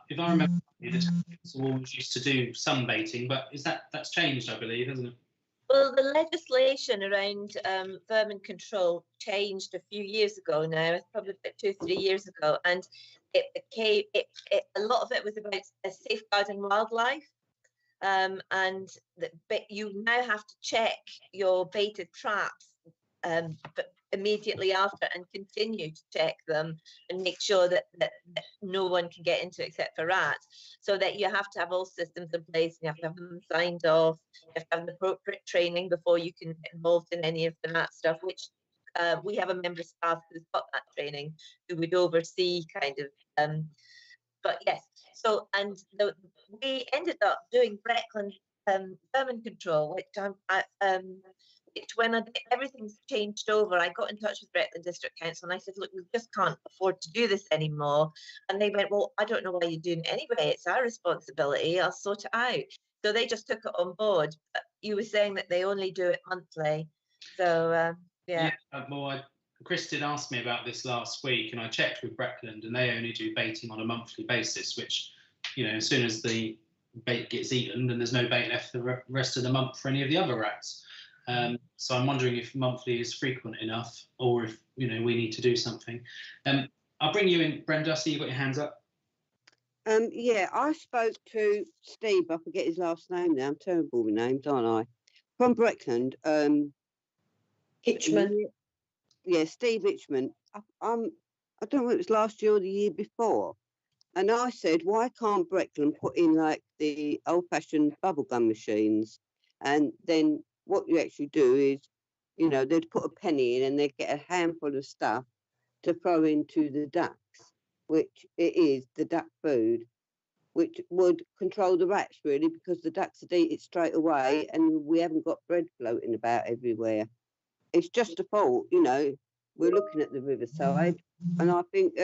If I remember, the council always used to do some baiting, but that's changed, I believe, hasn't it? Well, the legislation around vermin control changed a few years ago now, probably about 2 or 3 years ago, and a lot of it was about safeguarding wildlife, and you now have to check your baited traps but immediately after and continue to check them and make sure that no one can get into it except for rats, so that you have to have all systems in place, and you have to have them signed off, you have to have the appropriate training before you can get involved in any of the rat stuff, which we have a member of staff who's got that training who would oversee kind of but yes, so and we ended up doing Breckland vermin control, which when everything's changed over, I got in touch with Breckland District Council and I said, look, we just can't afford to do this anymore. And they went, well, I don't know why you're doing it anyway. It's our responsibility. I'll sort it out. So they just took it on board. But you were saying that they only do it monthly. So, yeah. Well, Chris did ask me about this last week, and I checked with Breckland, and they only do baiting on a monthly basis, which, you know, as soon as the bait gets eaten, then there's no bait left the rest of the month for any of the other rats. So I'm wondering if monthly is frequent enough, or if, you know, we need to do something. I'll bring you in, Brenda. I see you've got your hands up. Yeah, I spoke to Steve. I forget his last name now. I'm terrible with names, aren't I? From Breckland. Hitchman. Yeah, Steve Hitchman. I don't know if it was last year or the year before. And I said, why can't Breckland put in like the old-fashioned bubblegum machines? And then what you actually do is, you know, they'd put a penny in and they'd get a handful of stuff to throw into the ducks, which it is the duck food, which would control the rats really, because the ducks would eat it straight away and we haven't got bread floating about everywhere. It's just a fault, you know. We're looking at the riverside, and I think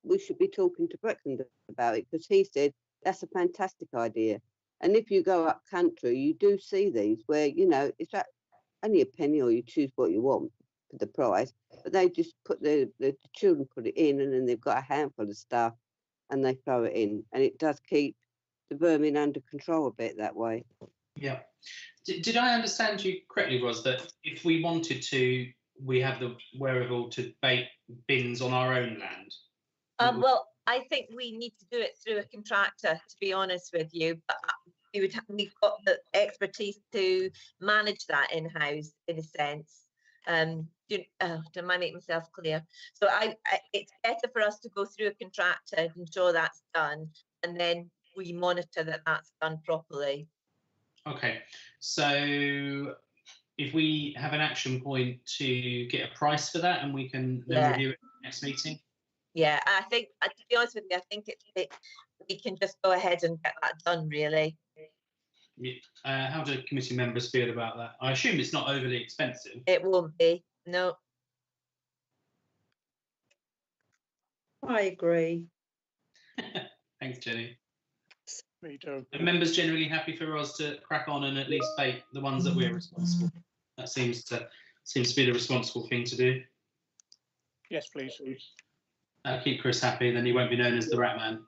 we should be talking to Breckland about it, because he said that's a fantastic idea. And if you go up country, you do see these where, you know, it's only a penny, or you choose what you want for the price, but they just put the children put it in, and then they've got a handful of stuff and they throw it in, and it does keep the vermin under control a bit that way. Yeah. Did I understand you correctly, Ros, that if we wanted to, we have the wherewithal to bake bins on our own land? Well, I think we need to do it through a contractor, to be honest with you. But we've got the expertise to manage that in-house, in a sense. Am I making myself clear? So it's better for us to go through a contractor and ensure that's done, and then we monitor that that's done properly. Okay, so if we have an action point to get a price for that, and we can then review it next meeting. Yeah, I think, to be honest with you, I think we can just go ahead and get that done, really. How do committee members feel about that? I assume it's not overly expensive. It won't be, no. I agree. Thanks, Jenny. Me too. Are members generally happy for us to crack on and at least bake the ones that we're responsible? That seems to be the responsible thing to do. Yes, please. Keep Chris happy, then he won't be known as the Rat Man.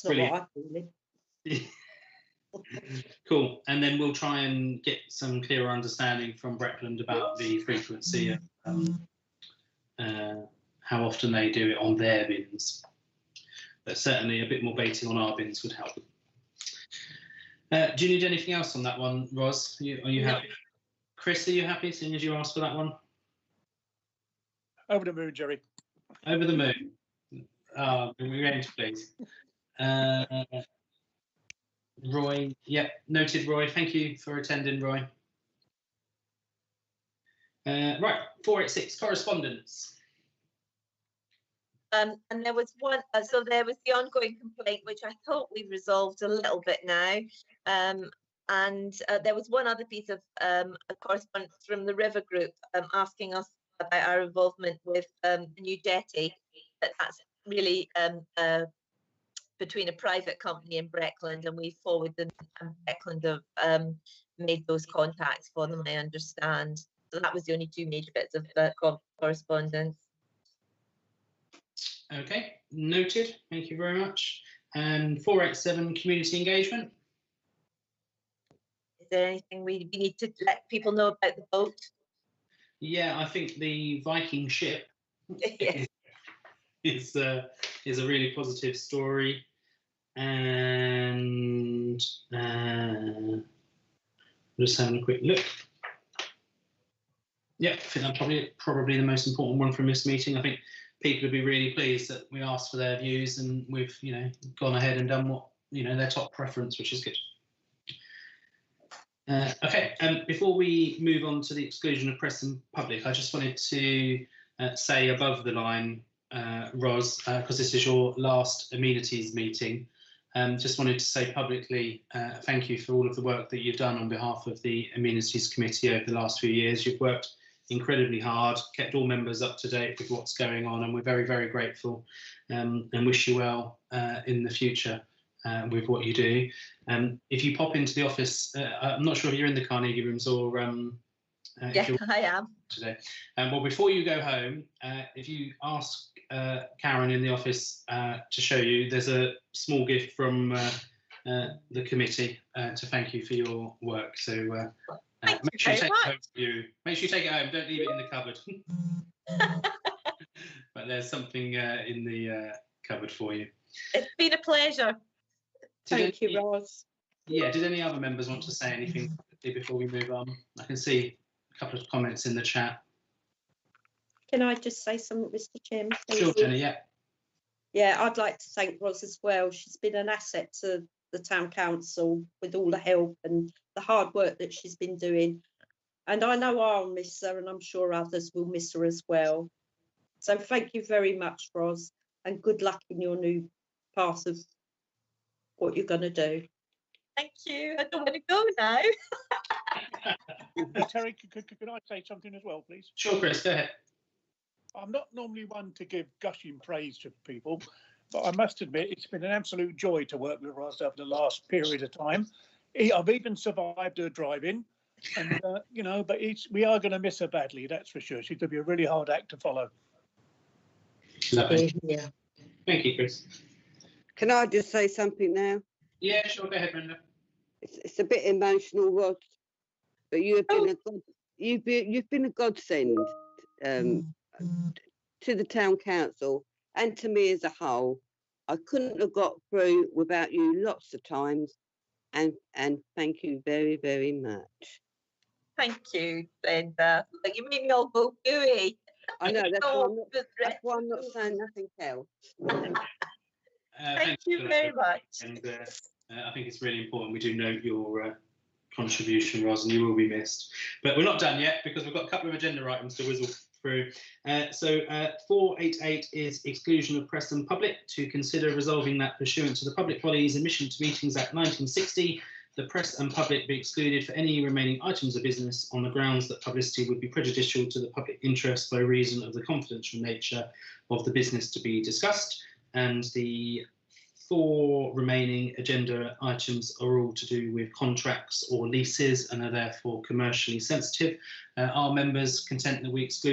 Brilliant. Cool. And then we'll try and get some clearer understanding from Breckland about the frequency of how often they do it on their bins. But certainly a bit more baiting on our bins would help. Do you need anything else on that one, Ros? Are you happy? Chris, are you happy, seeing as you asked for that one? Over the moon, Jerry. Over the moon. We're going to please. Roy, yep, noted, Roy. Thank you for attending, Roy. Right, 486, correspondence. And there was one, so there was the ongoing complaint, which I thought we've resolved a little bit now. And there was one other piece of correspondence from the River Group asking us about our involvement with the new jetty. That's really between a private company in Breckland, and we forwarded them, and Breckland have made those contacts for them, I understand. So that was the only two major bits of correspondence. Okay, noted. Thank you very much. And 487, community engagement. Is there anything we need to let people know about the boat? Yeah, I think the Viking ship is a really positive story, and just having a quick look. Yeah, I think that's probably the most important one from this meeting. I think people would be really pleased that we asked for their views, and we've gone ahead and done what their top preference, which is good. Okay, before we move on to the exclusion of press and public, I just wanted to say above the line, Ros, because this is your last amenities meeting, just wanted to say publicly thank you for all of the work that you've done on behalf of the Amenities Committee over the last few years. You've worked incredibly hard, kept all members up to date with what's going on, and we're very, very grateful and wish you well in the future with what you do. If you pop into the office, I'm not sure if you're in the Carnegie Rooms or yeah, I am today. Well, before you go home, if you ask Karen in the office to show you, there's a small gift from the committee to thank you for your work. So make sure you take it home for you. Make sure you take it home. Don't leave it in the cupboard. But there's something in the cupboard for you. It's been a pleasure. Thank you, Ros. Yeah, did any other members want to say anything before we move on? I can see a couple of comments in the chat. Can I just say something, Mr. Chairman? Sure, Jenny, yeah. Yeah, I'd like to thank Ros as well. She's been an asset to the Town Council with all the help and the hard work that she's been doing. And I know I'll miss her, and I'm sure others will miss her as well. So thank you very much, Ros, and good luck in your new path of what you're going to do. Thank you. I don't want to go now. Terry, can I say something as well, please? Sure, Chris, go ahead. I'm not normally one to give gushing praise to people, but I must admit it's been an absolute joy to work with Ros over the last period of time. I've even survived her driving, and but we are going to miss her badly, that's for sure. She's going to be a really hard act to follow. Lovely. Yeah. Thank you, Chris. Can I just say something now? Yeah, sure. Go ahead, Brenda. It's a bit emotional, Rod. but you have been a god, you've been a godsend to the town council and to me as a whole. I couldn't have got through without you lots of times, and thank you very, very much. Thank you, Linda. You made me all go gooey. I know, that's why I'm not saying nothing else. Thank you very much. And I think it's really important we do note your contribution, Ros, and you will be missed. But we're not done yet because we've got a couple of agenda items to whizzle through. So 488 is exclusion of press and public, to consider resolving that pursuant to the Public Bodies Admission to Meetings Act 1960, the press and public be excluded for any remaining items of business on the grounds that publicity would be prejudicial to the public interest by reason of the confidential nature of the business to be discussed. And the 4 remaining agenda items are all to do with contracts or leases and are therefore commercially sensitive. Are members content that we exclude